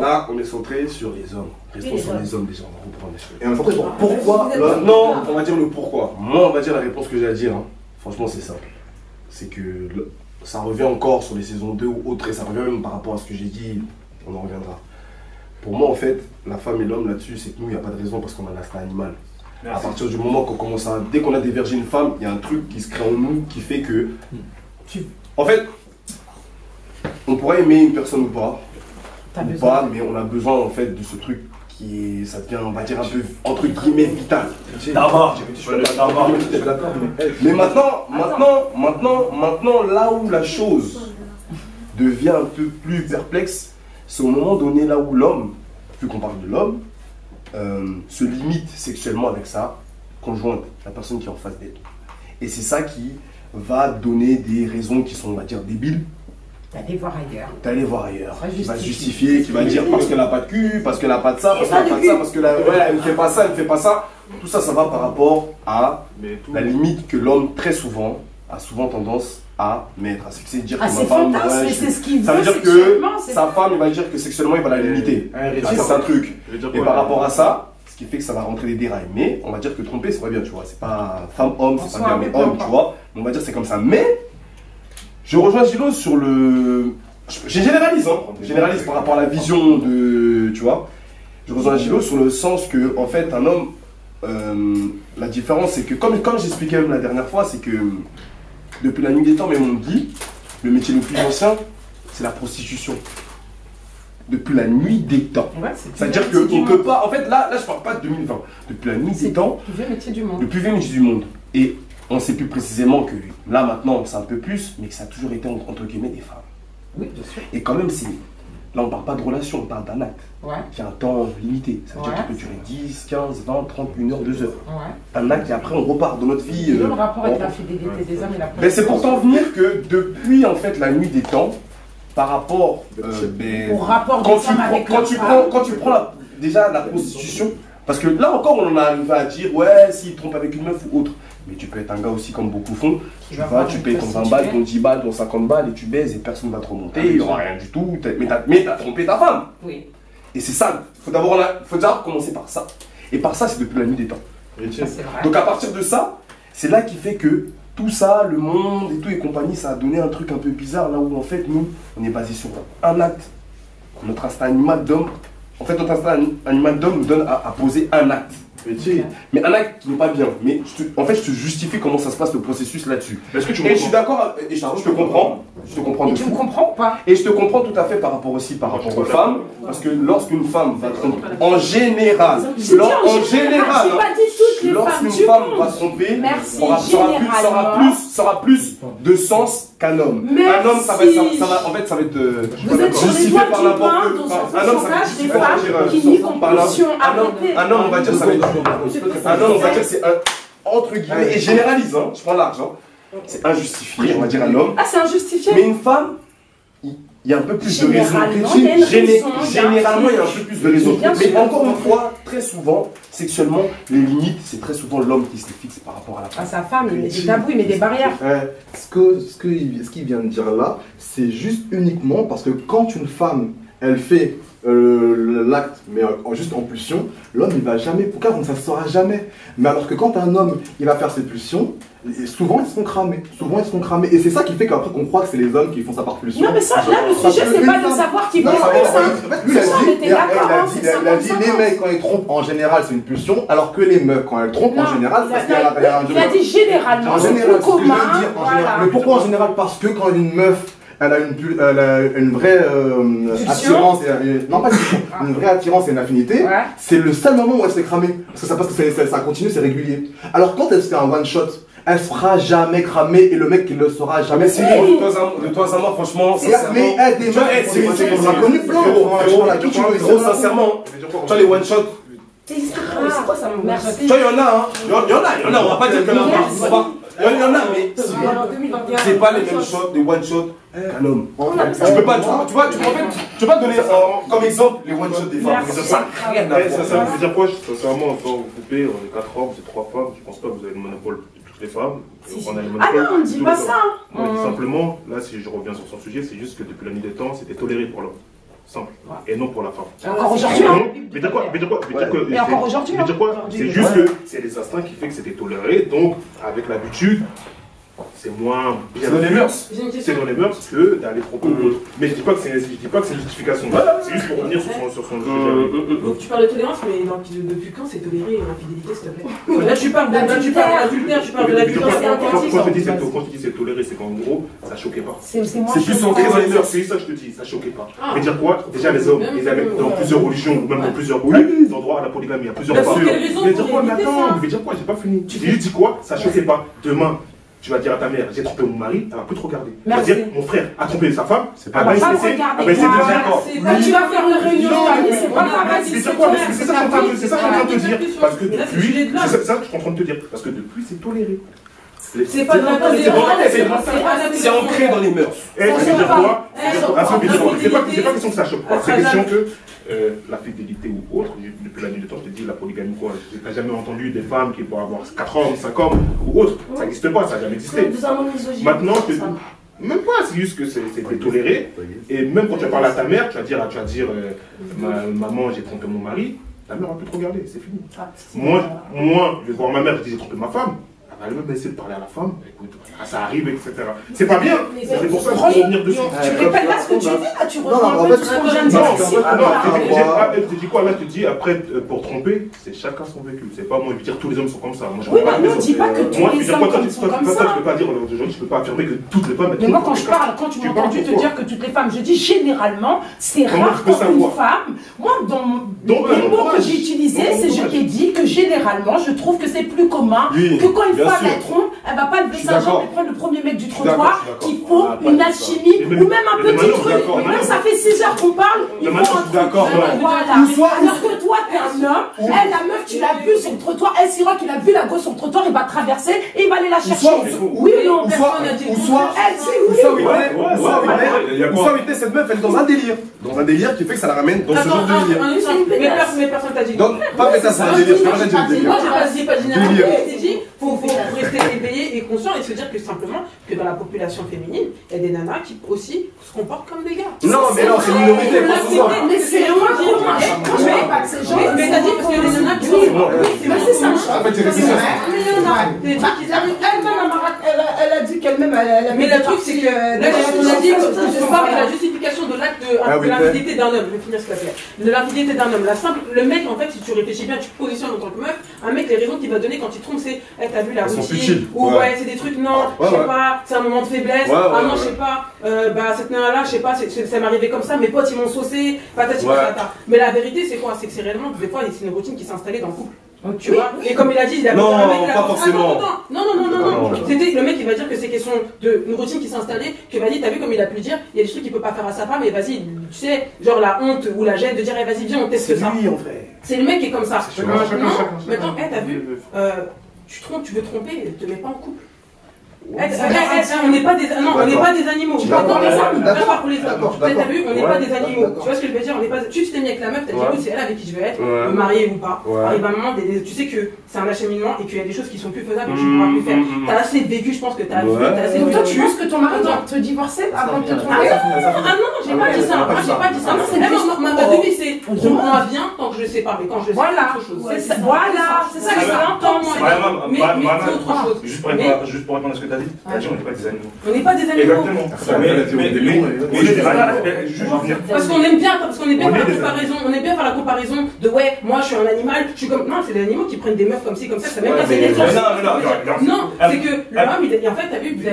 Là, on est centré sur les hommes. Restons sur les hommes déjà, on va reprendre les choses. Et on est centré sur pourquoi l'homme. Non, on va dire le pourquoi. Moi, on va dire la réponse que j'ai à dire. Franchement, c'est simple. C'est que ça revient encore sur les saisons 2 ou autres, et ça revient même par rapport à ce que j'ai dit, on en reviendra. Pour moi, en fait, la femme et l'homme là-dessus, c'est que nous, il n'y a pas de raison parce qu'on a l'instinct animal. À partir du moment qu'on commence à. Dès qu'on a des virgines femmes, il y a un truc qui se crée en nous qui fait que. En fait, on pourrait aimer une personne ou pas, mais on a besoin en fait de ce truc qui est, ça devient, on va dire, un peu entre guillemets vital. D'abord, Mais maintenant, là où la chose devient un peu plus perplexe, c'est au moment donné là où l'homme, vu qu'on parle de l'homme, se limite sexuellement avec sa conjointe, la personne qui est en face d'elle. Et c'est ça qui va donner des raisons qui sont, on va dire, débiles. D'aller voir ailleurs. D'aller voir ailleurs. Qui va justifier, qui va dire parce qu'elle n'a pas de cul, parce qu'elle n'a pas de ça, parce qu'elle n'a pas de ça, parce qu'elle elle ne fait pas ça, elle ne fait pas ça. Tout ça, ça va par rapport à la limite que l'homme, très souvent, a souvent tendance à mettre, à se dire que c'est fantasme, mais c'est ce qu'il veut. Ça veut dire que sa femme, il va dire que sexuellement, il va la limiter. C'est un truc. Et par rapport à ça, ce qui fait que ça va rentrer des dérails. Mais on va dire que tromper, c'est pas bien, tu vois. C'est pas femme-homme, c'est pas bien, mais homme, tu vois. On va dire c'est comme ça. Mais je rejoins Gilo sur le. Je généralise, hein. Je généralise par rapport à la vision de. Tu vois. Je rejoins Gilo sur le sens que, en fait, un homme. La différence, c'est que, comme j'expliquais même la dernière fois, c'est que depuis la nuit des temps, même on dit, le métier le plus ancien, c'est la prostitution. Depuis la nuit des temps. Ouais, c'est-à-dire qu'on ne peut pas. En fait, là, je parle pas de 2020. Depuis la nuit des temps. Le plus vieux métier du monde. Le plus vieux métier du monde. Et on sait plus précisément que là, maintenant, c'est un peu plus, mais que ça a toujours été entre guillemets des femmes. Oui, bien sûr. Et quand même, là, on ne parle pas de relation, on parle d'un acte. Ouais. Qui a un temps limité. Ça veut dire qu'il peut durer 10, 15, 20, 30, 1 heure, 2 heures. Ouais. Un acte et après on repart dans notre vie. Le rapport avec la fidélité des hommes et la mais c'est pour t'en venir que depuis en fait la nuit des temps, par rapport au rapport des femmes avec quand tu prends déjà la prostitution, parce que là encore on en arrive à dire ouais s'il trompe avec une meuf ou autre. Mais tu peux être un gars aussi comme beaucoup font. Tu payes ton 20 balles, ton 10 balles, ton 50 balles et tu baises et personne ne va te remonter, il n'y aura rien du tout. Mais t'as trompé ta femme. Oui. Et c'est ça, faut d'abord commencer par ça. Et par ça, c'est depuis la nuit des temps. Donc à partir de ça, c'est là qui fait que tout ça, le monde et tout et compagnie, ça a donné un truc un peu bizarre là où en fait nous, on est basé sur un acte. Notre instinct animal d'homme, en fait notre instinct animal d'homme nous donne à poser un acte. Mais un acte qui n'est pas bien. Mais en fait, je te justifie comment ça se passe le processus là-dessus. Et je suis d'accord, et je te comprends. Je te comprends. Et tu me comprends ou pas? Et je te comprends tout à fait par rapport aussi par rapport aux femmes. Parce que lorsqu'une femme va tromper, en général, lorsqu'une femme va tromper, ça aura plus de sens qu'un homme. Un homme, ça va être justifié par n'importe quoi. Un homme, ça va être justifié par un homme, on va dire ça va être un homme, on va dire c'est un entre guillemets et généralise, hein, je prends l'argent. C'est injustifié, on va dire un homme. Ah, c'est injustifié. Mais une femme, il y a un peu plus de raison. Généralement, il y a un peu plus de raison. Mais encore une fois, très souvent, sexuellement, les limites, c'est très souvent l'homme qui se les fixe par rapport à la femme. À sa femme, il met des tabous, il met des barrières. Ce qu'il vient de dire là, c'est juste uniquement parce que quand une femme, elle fait l'acte, mais juste en pulsion, l'homme il va jamais, pourquoi on ne saura jamais. Mais alors que quand un homme il va faire ses pulsions, souvent ils se font cramer. Et c'est ça qui fait qu'après qu'on croit que c'est les hommes qui font ça par pulsion. Non mais ça, là le sujet c'est pas de savoir qui fait ça. Lui il a dit les mecs quand ils trompent en général c'est une pulsion, alors que les meufs quand elles trompent en général c'est il a dit généralement, c'est plus commun. Mais pourquoi en général? Parce que quand une meuf elle a une vraie attirance, non pas une vraie attirance et une affinité, c'est le seul moment où elle se fait cramer. Parce que ça continue, c'est régulier. Alors quand elle se fait un one shot, elle se fera jamais cramer et le mec il le saura jamais. Mais sinon, de toi à moi, franchement, mais des gens, c'est inconnu plein. Sincèrement, tu vois les one shot. C'est quoi ça, merci. Tu vois, il y en a, on va pas dire qu'il y en a. Il y en a, mais c'est pas les mêmes shots, des one shot qu'un homme. Tu peux pas, tu vois, donner comme exemple les one shots des femmes. Ça veut dire quoi? Sincèrement, quand vous coupez, on est 4 hommes, c'est 3 femmes, je pense pas que vous avez le monopole de toutes les femmes. On a le monopole. Ah non, on ne dit pas ça. Simplement, là, si je reviens sur son sujet, c'est juste que depuis la nuit des temps, c'était toléré pour l'homme. Simple. Et non pour la femme. Encore aujourd'hui. Mais de quoi? Et encore aujourd'hui. Mais de quoi? C'est juste que c'est les instincts qui fait que c'était toléré, donc avec l'habitude, c'est moins bien. C'est dans les mœurs. C'est dans les mœurs que d'aller tromper l'autre. Mais je dis pas que c'est une justification. C'est juste pour revenir sur son sujet. Donc tu parles de tolérance, mais depuis quand c'est toléré l'infidélité, s'il te plaît? Là tu parles d'adultère, tu parles de l'adultère. Quand tu dis c'est toléré, c'est qu'en gros, ça choquait pas. C'est plus ancré dans les mœurs. C'est ça que je te dis, ça choquait pas. Mais dire quoi? Déjà les hommes, ils avaient dans plusieurs religions, ou même dans plusieurs pays, ils ont droit à la polygamie, il y a plusieurs fois. Mais dire quoi? Mais attends, mais dire quoi? J'ai pas fini. Tu dis quoi? Ça choquait pas. Demain, tu vas dire à ta mère, j'ai trompé mon mari, elle va plus te regarder. Tu vas dire, mon frère a trompé sa femme, elle va pas te regarder. Quand tu vas faire une réunion de famille, c'est pas pareil. C'est ça que je suis en train de te dire. Parce que depuis, c'est ça que je suis en train de te dire. Parce que depuis, c'est toléré. C'est pas de la c'est ancré dans les mœurs. Et tu veux dire quoi? C'est pas question que ça choque pas. C'est question que la fidélité ou autre, depuis la nuit de temps, je te dis la polygamie quoi. T'as jamais entendu des femmes qui pourraient avoir 4 hommes, 5 hommes ou autre. Ça n'existe pas, ça n'a jamais existé. Maintenant, même pas, c'est juste que c'est toléré. Et même quand tu vas parler à ta mère, tu vas dire maman, j'ai trompé mon mari. Ta mère va plus te regarder, c'est fini. Moi, je vais voir ma mère, je dis j'ai trompé ma femme. Elle va même essayer de parler à la femme, écoute, ça arrive, etc. C'est pas bien, c'est pour ça qu'il faut revenir dessus. Tu répètes pas ce que tu dis, là, tu reprends un peu tout ce qu'on vient de dire ici. Je te dis quoi, là, je te dis, après, pour tromper, c'est chacun son vécu. C'est pas moi, je veux dire tous les hommes sont comme ça. Oui, mais on ne dit pas que tous les hommes sont comme ça. Je peux pas dire aujourd'hui, je peux pas affirmer que toutes les femmes. Mais moi, quand je parle, quand tu m'as entendu te dire que toutes les femmes, je dis généralement, c'est rare pour une femme. Moi, dans les mots que j'ai utilisés, c'est je t'ai dit que généralement, je trouve que c'est plus commun que quand une femme elle trompe, elle va pas lever sa jambe et prendre le premier mec du trottoir, qu'il faut une alchimie ou même un petit truc. Même ça fait 6 heures qu'on parle, il faut un truc. Voilà. Alors que toi, t'es un homme, elle, la meuf, tu l'as vue sur le trottoir, elle, Siroc, il a vu la gosse sur le trottoir, il va traverser et il va aller la chercher. Oui ou non? Ou soit, Whitney, cette meuf, elle est dans un délire. Dans un délire qui fait que ça la ramène dans ce genre de délire. Mais personne t'a dit. Donc, pas que ça, c'est un délire. Je peux pas dire moi, j'ai pas dit généralement. J'ai dit, faut rester éveillé et conscient et se dire que simplement que dans la population féminine, il y a des nanas qui aussi se comportent comme des gars. Non, mais non, c'est une minorité. Mais c'est moi qui pas que ces gens. Mais t'as dit parce qu'il y a des nanas qui sont. Oui, c'est ça. En fait, c'est ça. Elle a dit qu'elle-même, mais le truc, c'est que là, on a dit que parle de la justification de l'acte de l'infidélité d'un homme. Je vais finir ce que de l'infidélité d'un homme. Le mec, en fait, si tu réfléchis bien, tu te positionnes en tant que meuf, un mec, les raisons qu'il va donner quand il trompe, c'est t'as vu la routine, ou ouais, c'est des trucs, non, je sais pas, c'est un moment de faiblesse, ah non, je sais pas, bah cette nana-là, je sais pas, ça m'est arrivé comme ça, mes potes ils m'ont saucé, patati patata. Mais la vérité, c'est quoi? C'est que c'est réellement, des fois, c'est une routine qui s'est installée dans le couple. Tu vois, et comme il a dit, il a non, pas forcément. Non. C'était le mec qui va dire que c'est question d'une routine qui s'est installée, que vas-y, t'as vu comme il a pu le dire, il y a des trucs qu'il peut pas faire à sa femme, et vas-y, tu sais, genre la honte ou la gêne de dire, vas-y, viens, on teste ça. C'est lui en fait. C'est le mec qui est comme ça. Maintenant, t'as vu, tu trompes, tu veux tromper, te mets pas en couple. On n'est pas des animaux. D'accord pour les hommes. T'as vu, on n'est pas des animaux. Tu vois ce que je veux dire? On n'est pas. Tu t'es mis avec la meuf, t'as dit oui, c'est elle avec qui je veux être, me marier ou pas. Arrive un moment, tu sais que c'est un acheminement et qu'il y a des choses qui sont plus faisables et que tu pourras plus faire. T'as assez vécu, je pense que t'as assez. Donc toi, tu penses que ton mari doit te divorcer avant de te tromper? Ah non, j'ai pas dit ça. Moi, j'ai pas dit ça. Ma devise, c'est on bien tant que je le sais pas, mais quand je le sais, voilà, c'est autre chose. Voilà, c'est ça que je l'entends, moi. Mais c'est autre chose. Juste pour répondre à ce que t'as dit, on n'est pas des animaux. On n'est pas des animaux. Exactement. Parce qu'on aime bien, faire la comparaison. On aime bien faire la comparaison de ouais, moi je suis un animal, je suis comme. Non, c'est des animaux qui prennent des meufs comme ci, comme ça, ça même pas c'est des non, c'est que l'homme, en fait, t'as vu, vous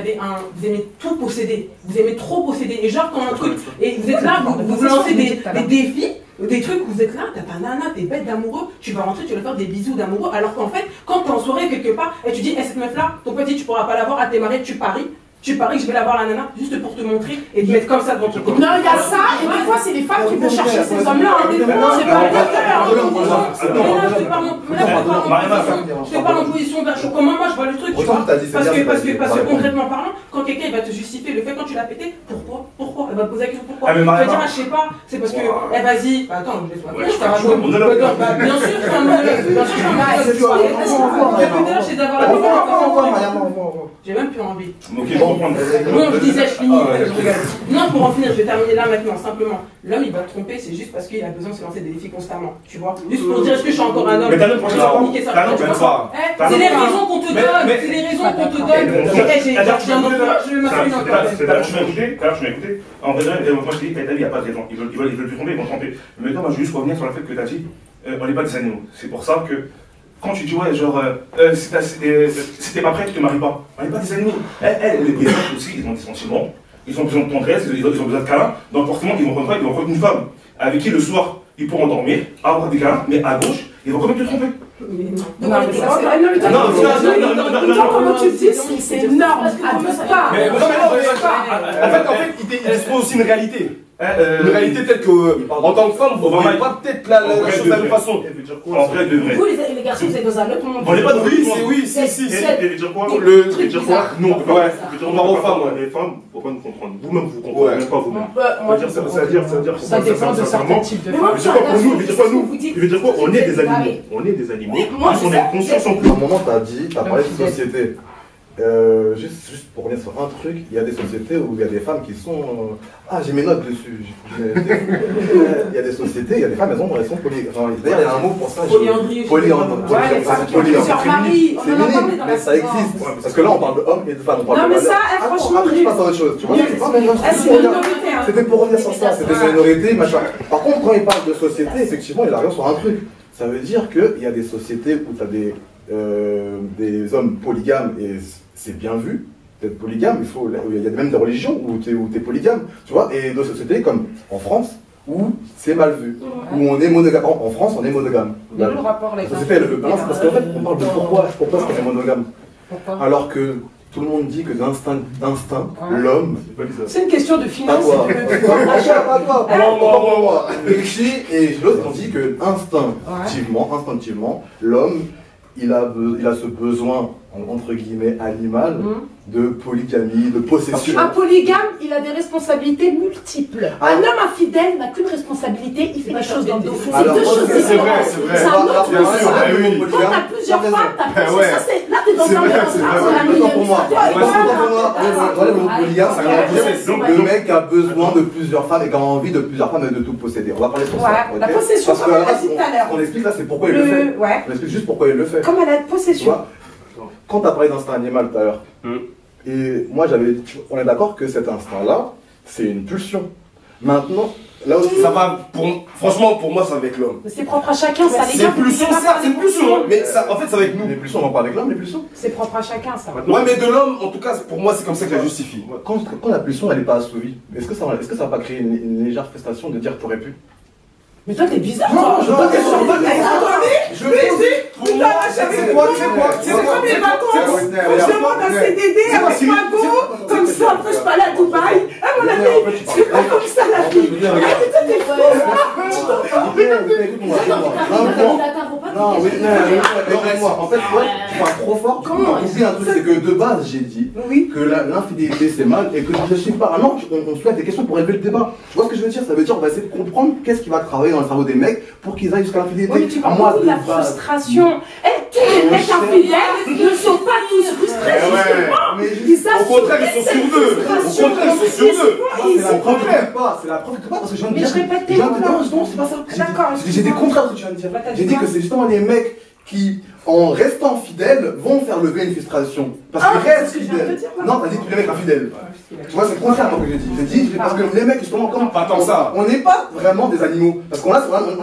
aimez tout posséder. Vous aimez trop posséder. Et genre, quand un truc. Et vous êtes là, vous lancez des défis. Des trucs où vous êtes là, t'as ta nana, t'es bête d'amoureux, tu vas rentrer, tu vas faire des bisous d'amoureux, alors qu'en fait, quand t'es en soirée quelque part, et tu dis, cette meuf-là, ton petit, tu pourras pas la voir, à tes maris, tu paries que je vais la voir la nana, juste pour te montrer, et te mettre comme ça devant ton corps. Non, il y a ça, et des fois, c'est les femmes qui vont chercher ces hommes-là, des fois, c'est pas je te parle en position d'un choc. Comment moi je vois le truc, tu vois. Parce que concrètement parlant, quand quelqu'un va te justifier le fait quand tu l'as pété, pourquoi? Elle va te poser la question pourquoi. Tu vas dire, je sais pas, c'est parce que, vas-y, attends, je te raconte. Bien sûr, c'est un monologue. Bien sûr, c'est d'avoir la question. J'ai même plus envie. Bon, je disais, je finis. Non, pour en finir, je vais terminer là maintenant, simplement. L'homme, il va te tromper, c'est juste parce qu'il a besoin de se lancer des défis constamment, tu vois. Juste pour dire, est-ce que je suis encore un homme? Mais t'as même pas. C'est les raisons qu'on te donne. C'est les raisons qu'on te donne. Tu m'as écouté. En vrai, moi je t'ai dit, il n'y a pas de raison. Ils veulent plus tromper, ils vont tromper. Mais maintenant, moi je veux juste revenir sur le fait que tu as dit, on n'est pas des animaux. C'est pour ça que. Quand tu dis, ouais, genre, si t'es pas prêt, tu te maries pas. On n'est pas des animaux. Les hommes aussi, ils ont des sentiments, ils ont besoin de tendresse, ils ont besoin de câlins. Donc forcément, ils vont prendre une femme avec qui le soir, ils pourront dormir, avoir des câlins, mais à gauche, ils vont quand même te tromper. Non, mais ça, c'est... Non, comment tu le dis, c'est énorme. Abuse pas. Mais non, en fait, il expose aussi une réalité. Une réalité peut-être qu'en tant que femme, vous ne voyez pas peut-être la chose de la même façon. En vrai de vrai. Vous, les garçons, vous êtes dans un autre monde. On n'est pas dans Oui, si. Et dire quoi? Le truc quoi? Non, on peut pas. On va aux femmes, Les femmes, faut pas nous comprendre. Vous-même, vous comprenez même pas vous-même. Ça dépend de certains types de femmes. Il veut dire quoi pour nous? Il veut dire quoi? On est des animaux. On est des animaux. On a une conscience en plus. À un moment, t'as parlé de société. Juste pour revenir sur un truc, il y a des sociétés où il y a des femmes qui sont... Ah, j'ai mes notes dessus. Il y a des sociétés, il y a des femmes, elles sont polyandries. D'ailleurs, il y a un mot pour ça. Polyandrie. C'est minime, mais ça existe. Parce que là, on parle d'hommes et de femmes. Non, mais ça, franchement... Après, je passe à autre chose. Tu vois, c'était pour revenir sur ça. C'était une minorité, machin. Par contre, quand il parle de société, effectivement, il arrive sur un truc. Ça veut dire qu'il y a des sociétés où tu as des hommes polygames et c'est bien vu d'être polygame. Il y a même des religions où tu es polygame, tu vois, et d'autres sociétés comme en France où c'est mal vu, où on est monogame. En France, on est monogame. La société, elle veut balance parce qu'en fait, on parle de pourquoi est-ce qu'on est monogame. Alors que tout le monde dit que d'instinct, l'homme... C'est une question de finance. Pas toi. Moi. Richie et l'autre ont dit que instinctivement, l'homme, il a ce besoin, entre guillemets, animal, de polygamie, de possession. Un polygame, il a des responsabilités multiples. Un homme infidèle n'a qu'une responsabilité, il fait des choses dans le dos. C'est deux choses différentes. C'est un autre besoin. Quand t'as plusieurs femmes, là t'es dans un pour moi. Le polygame, c'est le mec qui a besoin de plusieurs femmes et qui a envie de plusieurs femmes et de tout posséder. On va parler sur ça. La possession, comme on l'a dit tout à l'heure. On explique là, c'est pourquoi il le fait. On explique juste pourquoi il le fait. Comme à la possession. Quand tu as parlé d'instinct animal tout à l'heure, et moi on est d'accord que cet instinct-là, c'est une pulsion. Maintenant, là aussi, ça va, franchement, pour moi, c'est avec l'homme. C'est propre à chacun, ça, les gars. C'est pulsion, certes, c'est une pulsion, mais ça, en fait, c'est avec nous. Les pulsions, on en parle avec l'homme, les pulsions. C'est propre à chacun, ça. Ouais, mais de l'homme, en tout cas, pour moi, c'est comme ça que je la justifie. Quand la pulsion, elle n'est pas assouvie, est-ce que ça va pas créer une légère frustration de dire que tu aurais pu? Mais toi, t'es bizarre. Non, je veux pas que je putain, c'est quoi mes vacances? Je demande un CDD avec Mago, comme ça, après je parle à Dubaï. Ah mon ami, c'est pas comme ça la vie. Ah putain, t'es Non, écoute-moi. En fait, tu vas trop fort. Comment un truc, c'est que de base, j'ai dit que l'infidélité c'est mal et que je ne suis pas. Ah non, on se fait des questions pour élever le débat. Tu vois ce que je veux dire? Ça veut dire qu'on va essayer de comprendre qu'est-ce qui va travailler dans le cerveau des mecs pour qu'ils aillent jusqu'à l'infidélité. Oui, mais tu parles de la frustration. Tous les mecs infidèles ne sont pas tous frustrés. Au contraire, ils sont sur deux. Au contraire, ils sont sur deux. C'est la preuve que pas parce que je viens de dire. Mais je répète tes mots. Non, c'est pas ça. D'accord. J'ai dit contraire à ce que tu viens de dire. J'ai dit que c'est justement les mecs qui, en restant fidèles, vont faire lever une frustration. Parce qu'ils restent fidèles. Non, t'as dit que les mecs infidèles. Tu vois, c'est le contraire que j'ai dit. J'ai dit parce que les mecs, justement, comme pas tant ça. On n'est pas vraiment des animaux. Parce qu'on a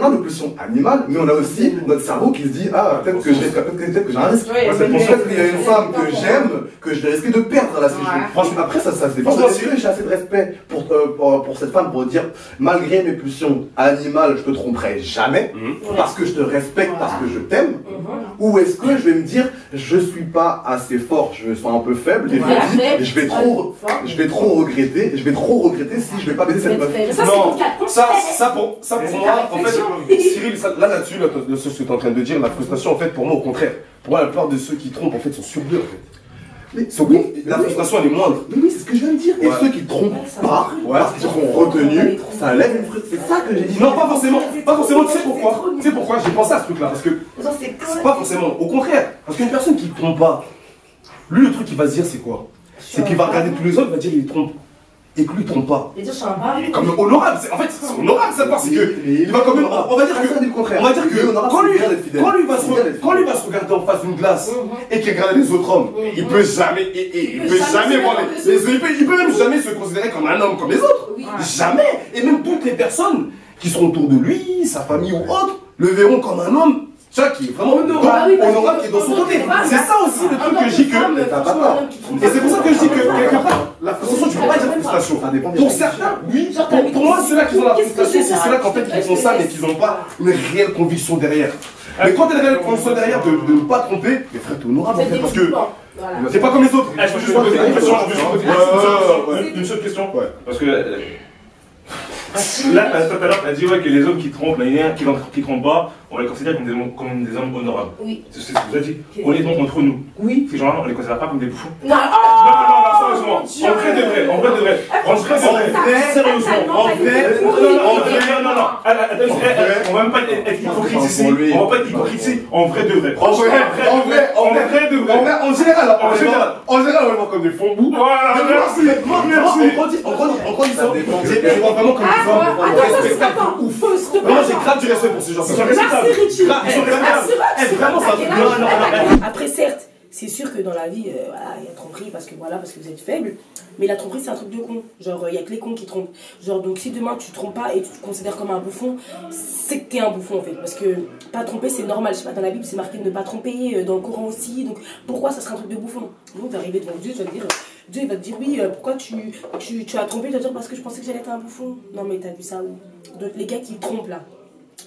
nos pulsions animales, mais on a aussi notre cerveau qui se dit ah, peut-être que j'ai un risque. Peut-être qu'il y a une femme que j'aime, que je vais risquer de perdre là si je. Franchement, après, ça se défend. J'ai assez de respect pour cette femme pour dire malgré mes pulsions animales, je te tromperai jamais. Parce que je te respecte, parce que je t'aime. Ou est-ce que je vais me dire je suis pas assez fort, je suis un peu faible et je vais trop regretter si je vais pas baiser cette meuf. Non, ça pour moi, en fait, Cyril, là-dessus, ce que tu es en train de dire, la frustration, en fait, pour moi, au contraire. Pour moi, la plupart de ceux qui trompent, en fait, sont sur deux, en fait. Mais la frustration, elle est moindre. Oui, c'est ce que je viens de dire. Et ceux qui trompent pas, parce qu'ils seront retenus, ça lève une frustration. C'est ça que j'ai dit. Non, pas forcément. Tu sais pourquoi? Tu sais pourquoi j'ai pensé à ce truc-là? Parce que c'est pas forcément. Au contraire. Parce qu'une personne qui ne trompe pas, lui, le truc qu'il va se dire, c'est quoi? C'est qu'il va regarder tous les autres, il va dire il trompe. Et que lui trompe pas. Comme honorable, en fait c'est honorable ça parce que il va quand même, on va dire que quand lui va se regarder en face d'une glace et qu'il regarde les autres hommes, il peut jamais voir il peut même jamais se considérer comme un homme comme les autres. Jamais. Et même toutes les personnes qui sont autour de lui, sa famille ou autres, le verront comme un homme. Ça qui est vraiment honorable, qui est dans son côté. C'est ça aussi le truc que je dis que. Et c'est pour ça que je dis que quelque part, la frustration, tu peux pas dire frustration. Pour certains, oui. Pour moi, ceux-là qui ont la frustration, c'est ceux-là qu'en fait ils font ça mais qu'ils n'ont pas une réelle conviction derrière. Mais quand elle est qu'on soit derrière de ne pas tromper, mais frère, t'es honorable en fait, parce que c'est pas comme les autres. Je peux juste poser une question, une seule question. Parce que là, tout à l'heure, tu as dit que les hommes qui trompent, qui trompent pas, on les considère comme des hommes honorables. Oui. C'est ce que vous avez dit. Honnêtement, entre nous, oui. Ces gens-là, on les considère pas comme des bouffons. Non, sérieusement. En vrai de vrai. Sérieusement. En vrai. Non. On va même pas être hypocrite ici. On va pas être hypocrite ici. En vrai de vrai. En vrai de vrai. En général, on les voit comme des fonds-bouts. Voilà, merci. En grandissant, je vois vraiment comme des hommes. Attends, s'il te plaît. Moi, j'ai grave du respect pour ces gens. Merci Richie. Vraiment, ça. Après, certes, c'est sûr que dans la vie, voilà, il y a tromperie parce que vous êtes faible. Mais la tromperie, c'est un truc de con. Genre, il n'y a que les cons qui trompent. Genre, donc si demain tu te trompes pas et tu te considères comme un bouffon, c'est que t'es un bouffon en fait. Parce que pas tromper, c'est normal. Je sais pas, dans la Bible, c'est marqué de ne pas tromper, dans le Coran aussi. Donc pourquoi ça serait un truc de bouffon? Donc, tu arrivé devant Dieu, tu vas te dire. Dieu il va te dire oui, pourquoi tu as trompé? Tu vas te dire parce que je pensais que j'allais être un bouffon. Non mais t'as vu ça où? Donc les gars qui trompent là.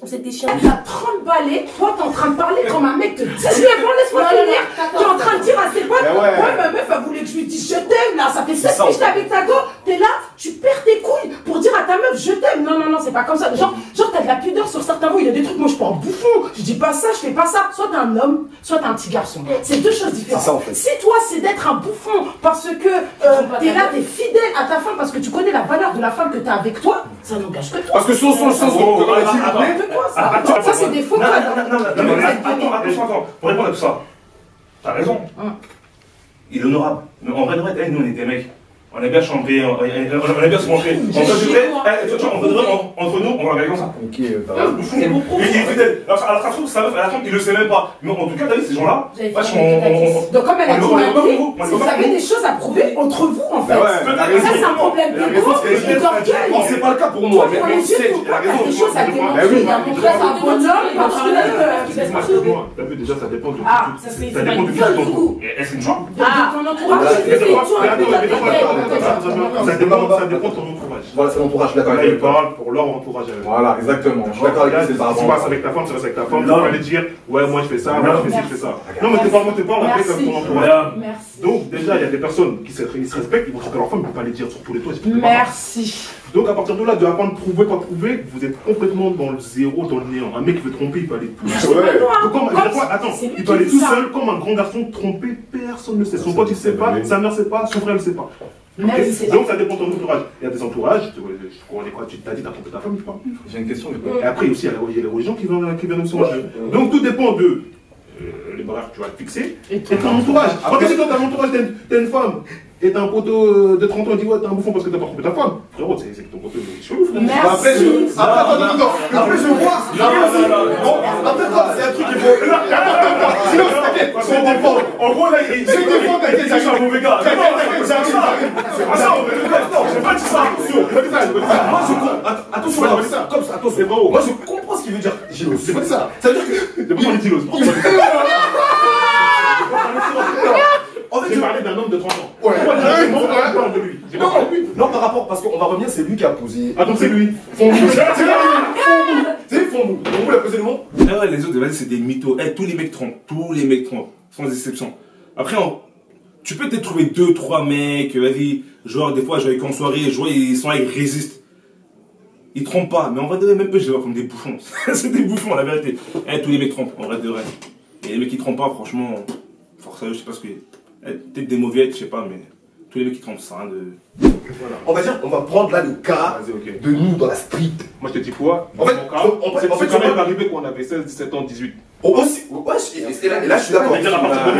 C'est des chiens. Il a 30 balais, toi t'es en train de parler comme un mec de 19 ans, laisse-moi finir. T'es en train de dire à ses potes, ouais ma meuf elle voulait que je lui dise je t'aime là, ça fait 7 ans que j'étais avec ta go, t'es là, tu perds tes couilles pour dire à ta meuf je t'aime. Non, c'est pas comme ça. Genre t'as de la pudeur sur certains mots, il y a des trucs, moi je suis pas un bouffon, je dis pas ça, je fais pas ça. Soit t'es un homme, soit t'es un petit garçon. C'est deux choses différentes. Ça, en fait. Si toi c'est d'être un bouffon parce que t'es là, t'es fidèle à ta femme parce que tu connais la valeur de la femme que t'as avec toi, ça n'engage que toi. Parce que son ça c'est des faux codes. Non, mais attends. Pour répondre à tout ça, t'as raison. Il est honorable. Mais en vrai, nous on est des mecs. On est bien chambrés, on est bien se montrer. Entre nous, on va regarder comme ça. Ok, c'est beaucoup. Il est fidèle. Alors, à la fin, il le sait même pas. Mais en tout cas, t'as vu, ces gens-là, donc, comme elle a dit, vous avez des choses à prouver entre vous, en fait. Ça, c'est un problème de gros. C'est pas le cas pour moi. Mais des choses à démontrer. C'est un bonhomme, parce que t'as vu, déjà, ça dépend de ça dépend du coup. Est-ce une chambre? Ton entourage, ça dépend de ton entourage. Voilà, c'est l'entourage, je suis d'accord. Là, ils parlent pour leur entourage. Voilà, exactement. Je suis d'accord avec ça. Si tu passes avec ta femme, tu restes avec ta femme, tu vas aller dire ouais, moi je fais ça, moi je fais ça. Non, mais tu parles après comme ton entourage. Donc, déjà, il y a des personnes qui se respectent, ils vont tromper leur femme, ils ne vont pas les dire sur tous les toits. Merci. Donc, à partir de là, de apprendre à prouver, pas prouver, vous êtes complètement dans le zéro, dans le néant. Un mec qui veut tromper, il peut aller tout seul. Attends, il peut aller tout seul, comme un grand garçon tromper, personne ne sait. Son pote, il ne sait pas, sa mère ne sait pas, son frère ne sait pas. Okay. Donc ça dépend de ton entourage. Il y a des entourages, tu t'as dit, t'as trompé ta femme, il parle plus. J'ai une question. Et après aussi, il y a les religions qui viennent aussi en jeu. Donc tout dépend de les barrières que tu vas te fixer et ton entourage. Après, si dans ton entourage, t'as une femme et t'as un poteau de 30 ans, il dit ouais, t'es un bouffon parce que t'as pas trompé ta femme. Frérot, c'est que ton poteau est chelou, frérot. Après, je vois. Après, c'est un truc qu'il faut. Sinon, t'inquiète, c'est défendre. En gros, là, il défend, t'inquiète, je suis un mauvais gars. C'est pas ça, j'ai pas dit ça. Moi, attention, comme ça, attention, c'est vrai. Moi, je comprends ce qu'il veut dire, Gilo. C'est pas ça. Ça veut dire que. C'est pas les Gilos. En fait, j'ai parlé d'un homme de 30 ans. Ouais. Je parle de lui. Non, par rapport, parce qu'on va revenir, c'est lui qui a posé. Ah, donc c'est lui. C'est Fondou. On l'a posé le mot. Les autres, vas-y, c'est des mythos. Tous les mecs trompent. Sans exception. Après, tu peux peut-être trouver 2-3 mecs, vas-y, genre, des fois, j'avais qu'en soirée, je vois, ils sont là, ils résistent. Ils trompent pas, mais en vrai de vrai, même eux, je les vois comme des bouffons. C'est des bouffons, la vérité. Tous les mecs trompent, en vrai de vrai. Et les mecs qui trompent pas, franchement, forcément, je sais pas ce que. Peut-être des mauviettes, je sais pas, mais tous les mecs qui trompent, ça, hein, de. Voilà. On va dire, on va prendre là le cas de nous dans la street. Moi, je te dis quoi? En fait, c'est quand même arrivé qu'on avait 16, 17 ans, 18. Et là, je suis d'accord.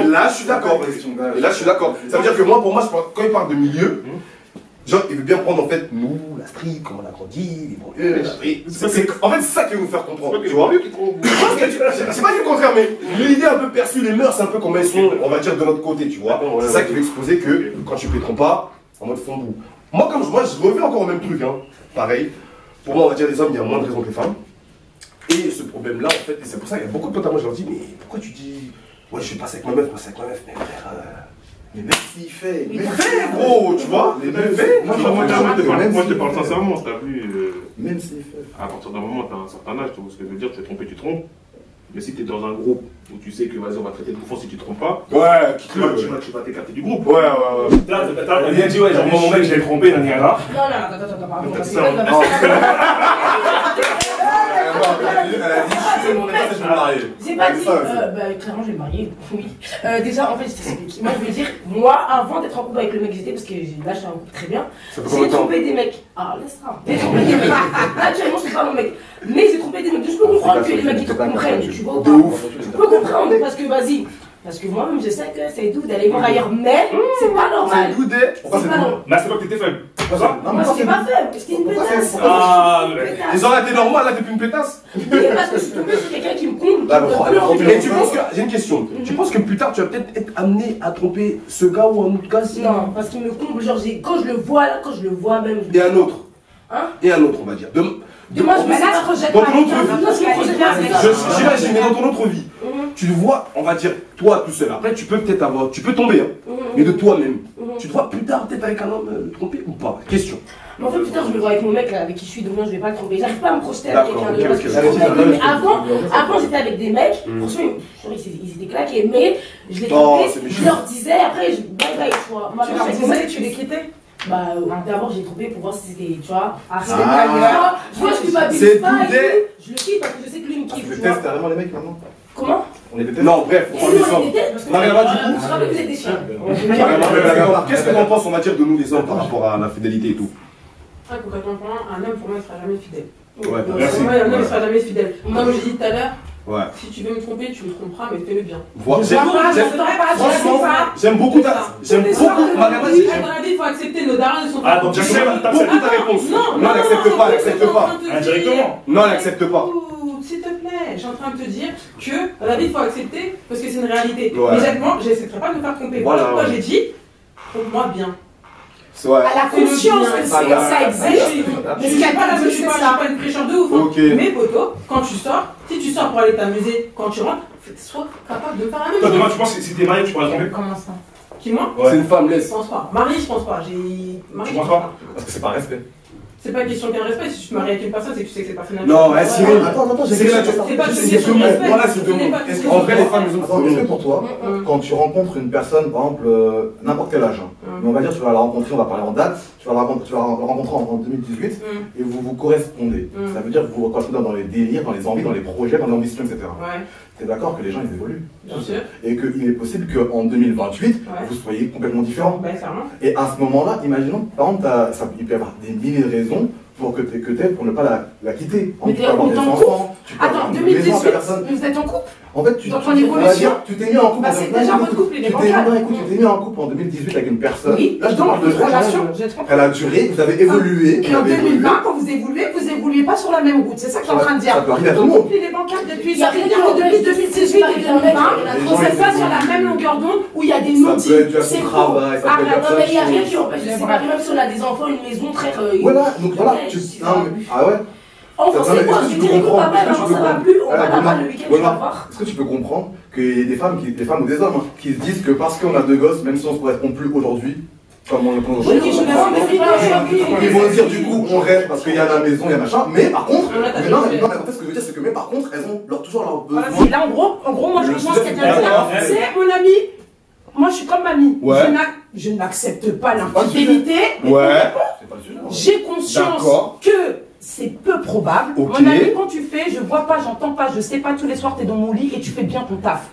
Là, je suis d'accord. Ça veut dire que moi, pour moi, quand il parle de milieu, genre, il veut bien prendre en fait nous, la street, comment on a grandi, les banlieues, la street. En fait, c'est ça qui veut nous faire comprendre. Tu vois? C'est pas du contraire, mais l'idée un peu perçue, les mœurs, un peu comme elles sont, on va dire, de notre côté, tu vois. C'est ça qui veut exposer que quand tu ne trompes pas, en mode fond-bout. Moi, je reviens encore au même truc, hein. Pareil. Pour moi, on va dire les hommes, il y a moins de raisons que les femmes. Et ce problème-là, en fait, et c'est pour ça qu'il y a beaucoup de potes à moi, je leur dis, mais pourquoi tu dis, ouais, je vais passer avec ma meuf, mais frère. Mais même s'il fait. Mais fais, gros, tu vois. Mais même fait. Moi, je te parle sincèrement, t'as vu. Même s'il fait. À partir d'un moment, t'as un certain âge, tu vois ce que je veux dire, tu es trompé, tu trompes. Mais si tu es dans un groupe où tu sais que vas-y on va traiter de bouffon si tu te trompes pas, Ouais, tu vas t'écarter du groupe. Ouais. T'as bien dit, ouais, genre, mon mec, je l'ai trompé, nan, nan, nan. Non, pardon. T'as parce dit que- ça, parce que- Elle a dit, c'est mon message, je vais me marier. J'ai pas dit, clairement je vais me marier, oui. Déjà, en fait, je t'explique. Moi, je veux dire, moi, avant d'être en couple avec le mec que j'étais, parce que là, je suis en couple très bien, Ça fait combien j'ai de temps? trompé des mecs. Ah, laisse-moi. J'ai trompé des mecs. Actuellement, je suis pas mon mec. Mais j'ai trompé des mecs. Je peux comprendre que les mecs, ils te comprennent, tu vois. De ouf. Je peux comprendre, parce que, vas-y. Parce que moi-même, je sais que c'est doux d'aller voir ailleurs, mais c'est pas normal. Goudé. Pourquoi c'est pas bon normal. Mais c'est pas que t'étais faible. Pourquoi c'est bon? Moi, c'était pas faible, c'était une pétasse. Ah, Les gens là, t'es normal, là, t'es plus une pétasse. Oui, parce que je suis tombée sur quelqu'un qui me comble. Là, le problème, Et tu penses que, j'ai une question, tu penses que plus tard, tu vas peut-être être amené à tromper ce gars ou un autre gars si... Non, parce qu'il me comble, genre, quand je le vois là, quand je le vois même. Et un autre. Hein? Et un autre, on va dire. Moi, je me projette Dans pas. ton autre vie. Non, je me projette pas. J'imagine, mais dans ton autre vie, tu le vois, on va dire, toi tout seul. Après, tu peux peut-être avoir, tu peux tomber, hein, mais de toi-même. Tu te vois plus tard, peut-être avec un homme le tromper ou pas? Question. Mais en fait, plus tard, je me vois avec mon mec là, avec qui je suis, donc non, je vais pas le tromper. J'arrive pas à me projeter avec D'accord, quelqu'un d'autre. ok, parce que je suis ok. trop belle. Mais avant, j'étais avec des mecs, franchement, ils étaient claqués, mais je les trompais, c'est méchant. je leur disais, après, bye bye, tu vois. Moi, Tu leur disais, tu les quittais? Bah, d'abord, j'ai trompé pour voir si c'était, tu vois, arrête. Ah. Tu vois, je culpabilise C'est pas. tout et tout. Je le quitte parce que je sais que lui il me Tu kiffe, tu détestes vois. carrément les mecs maintenant? Comment? On les déteste? Non, bref, on Et parle nous, des on hommes. les déteste parce que. Mariama, du coup Je me rappelle que vous êtes des chiens. Qu'est-ce que t'en penses, on va dire, de nous les hommes par rapport à la fidélité et tout? Concrètement, un homme pour moi il sera jamais fidèle. Ouais, Merci. Pour moi, un homme il sera jamais fidèle. Comme je dis tout à l'heure, Ouais. si tu veux me tromper, tu me tromperas, mais fais-le bien. J'aime beaucoup ta. J'aime beaucoup. Mariama, Dans la vie, il faut accepter nos darons de son Ah, donc j'aime beaucoup ta réponse. Non, elle accepte pas, elle accepte pas. Indirectement. Non, elle accepte pas. S'il te plaît, je suis en train de te dire que dans la vie, il faut accepter parce que c'est une réalité. Ouais. Mais honnêtement, je n'accepterai pas de me faire tromper. Voilà, Pourquoi ouais. j'ai dit trompe-moi bien. C'est vrai. Elle a conscience que ça existe. Je ne suis pas une prêcheur de ouf. Ok. Mais poto, quand tu sors, si tu sors pour aller t'amuser, quand tu rentres, sois capable de faire la même Toi, chose. demain, tu penses que si t'es marié, tu pourrais tromper? Comment ça? Qui moi? C'est une femme, Je laisse. pense pas. Marié, je pense pas. J'ai. Marié, Tu penses pas? Parce que c'est pas respect. C'est pas une question qu'un respect. Si tu te maries avec une personne, c'est que tu sais que cette personne. Non, Cyril. Attends, j'ai Cyril, quelque chose. C'est pas une c'est question de deux mots. respect. Voilà, c'est deux Ce n'est mots. pas une Est-ce question qu'en de vrai, les respect. femmes, ils ont Attends, est-ce que pour toi, quand tu rencontres une personne, par exemple, n'importe quel âge, mais on va dire tu vas la rencontrer, on va parler en date, tu vas la rencontrer en 2018 et vous vous correspondez. Ça veut dire que vous vous correspondez dans les délires, dans les envies, dans les projets, dans l'ambition, etc. Ouais, T'es d'accord que les gens ils évoluent bien sûr. et qu'il est possible qu'en 2028 vous soyez complètement différents. Ben, clairement. Et à ce moment-là, imaginons, par exemple, il peut y avoir des milliers de raisons pour que t'aies pour ne pas la quitter. Mais Tu peux avoir des t'es en enfants, tu peux Attends, avoir une maison avec la 2018, personne. vous êtes en couple? En fait, tu Dans ton on va évolution. dire, tu t'es mis en couple. Bah, c'est déjà votre couple, il est bancal. Tu t'es mis en couple en 2018 avec une personne. Oui, Là, je te dans parle de votre relation, j'ai compris. Elle a duré, vous avez évolué. Et en 2020, quand vous évoluez pas sur la même route. C'est ça que je suis en train de dire. Ça peut arriver à tout Ton le monde. couple, il est bancal depuis. Il y a Ça veut rien dire de que depuis 2018 et 2020, vous n'êtes pas sur la même longueur d'onde où il y a des Ça non-dits. peut être dû à C'est son faux. travail, ça peut être dû à Non, mais il n'y a plein de rien choses. qui empêche de se séparer, même si on a des enfants, une maison très. Voilà, donc voilà. Ouais, Ah ouais. Enfin, c'est quoi? Je dirais que papa, maman, ça va plus, on va là-bas le week-end, tu vas voir. Est-ce que tu peux comprendre qu'il y a des femmes ou des hommes qui se disent que parce qu'on a deux gosses, même si on se correspond plus aujourd'hui, comme on le pense Oui, je me rends compte. ils vont dire du coup on reste parce qu'il y a la maison, il y a machin, mais par contre, Là, t'as mais non, fait. mais en fait ce que je veux dire c'est que mais par contre elles ont toujours leurs Voilà, besoins. c'est là, en gros, moi, je pense sais, qu'il y a quelqu'un d'accord. qui c'est mon ami. Moi, je suis comme mamie. Ouais. Je n'accepte pas pas le l'infidélité. mais Ouais. C'est pas le sujet. j'ai conscience D'accord. que c'est peu probable. Ok. Mon ami, quand tu fais, je vois pas, j'entends pas, je sais pas, tous les soirs, tu es dans mon lit et tu fais bien ton taf.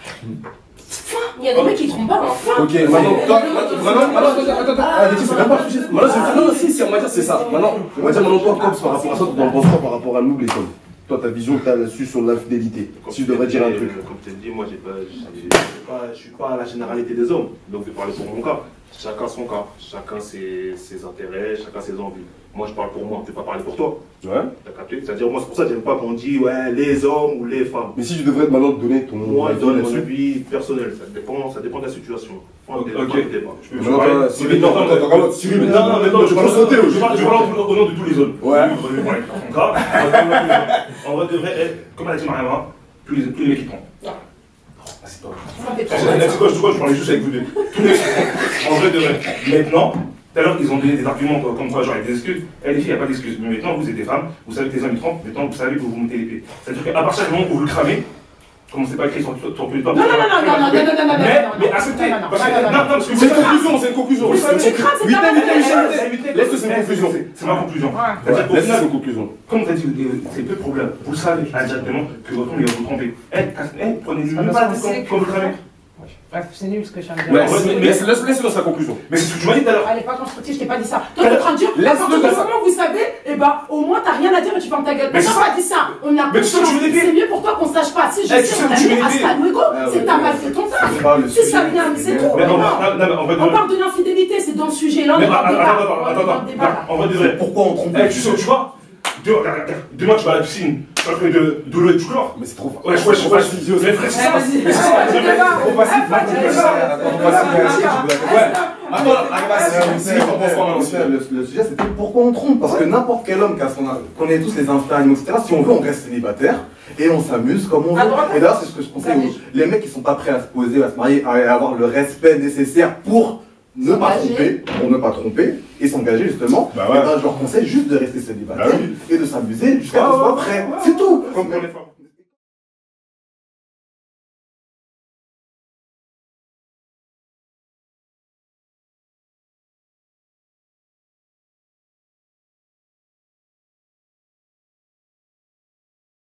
Il y a des mecs qui trompent pas, enfin. Ok, maintenant, toi, attends, Alexis, c'est même pas le sujet. Maintenant, si, on va dire c'est ça. Maintenant, on va dire maintenant, toi, Cops, par rapport à ça, tu en penses quoi par rapport à nous, les hommes? Toi, ta vision que tu as là-dessus sur l'infidélité. Si je devrais dire un truc. Comme tu as dit, moi je suis pas la généralité des hommes. Donc je vais parler pour mon cas. Chacun son cas, chacun ses intérêts, chacun ses envies. Moi je parle pour moi, je ne vais pas parler pour toi. Ouais. T'as capté? C'est-à-dire moi c'est pour ça que j'aime pas qu'on dit ouais les hommes ou les femmes. Mais si tu devrais maintenant te donner ton Moi je avis donne mon là-dessus. avis personnel, ça dépend de la situation. Ok. Je Non, non, Cyril, non, attends, Cyril, non, mais non, je peux sauter. je parle au nom de tous les hommes. Ouais. En cas, on va devrait, comme a dit Mariama, tous les mecs qui trompent. C'est pas vrai. Je parlais juste avec vous deux. Tous les mecs qui trompent. En vrai de vrai. Maintenant, tout à l'heure, ils ont donné des arguments comme quoi, genre, il y a des excuses. Les filles, il n'y a pas d'excuses. Mais maintenant, vous êtes des femmes, vous savez que les hommes ils trompent, maintenant, vous savez que vous mettez les pieds. C'est-à-dire qu'à partir du moment où vous le cramez, Comment c'est pas écrit, ton plus de Non, mais acceptez. Non, parce que C'est une conclusion, c'est une conclusion. Laisse c'est une conclusion. C'est ma conclusion. Laisse c'est une conclusion. Comme tu as dit, c'est peu de problème. Vous le savez indirectement que votre homme il va vous tromper. Prenez-le pas comme vous le savez. Bref, c'est nul ce que je viens de dire. Laisse-le dans sa conclusion. Mais c'est ce que tu m'as dit tout à l'heure. Elle est pas constructive, je t'ai pas dit ça. Toi, t'es en train de dire, à partir du moment où vous savez, eh ben, au moins, t'as rien à dire et tu fermes ta gueule. Mais t'as pas dit ça. On a c'est mieux pour toi qu'on sache pas. Si je sais, on a mis Asta Luego, c'est que t'as mal fait ton taf. Si ça vient, c'est tout. On parle de l'infidélité, c'est dans le sujet. Là, on est dans le débat. En vrai, de vrai. Pourquoi on trompe? Tu vois, demain tu vas à la piscine, tu vas faire de l'eau et du chlore. Mais c'est trop Ouais, c'est ça. Mais c'est ça. Le sujet c'était pourquoi on trompe. Parce que n'importe quel homme qu'on ait tous les instincts animaux, etc., si on veut, on reste célibataire et on s'amuse comme on veut. Et d'ailleurs, c'est ce que je conseille aux les mecs qui sont pas prêts à se poser, à se marier, à avoir le respect nécessaire pour ne pas tromper et s'engager justement. Je leur conseille juste de rester célibataire et de s'amuser jusqu'à ce qu'ils soient prêts. C'est tout. Comme pour les femmes.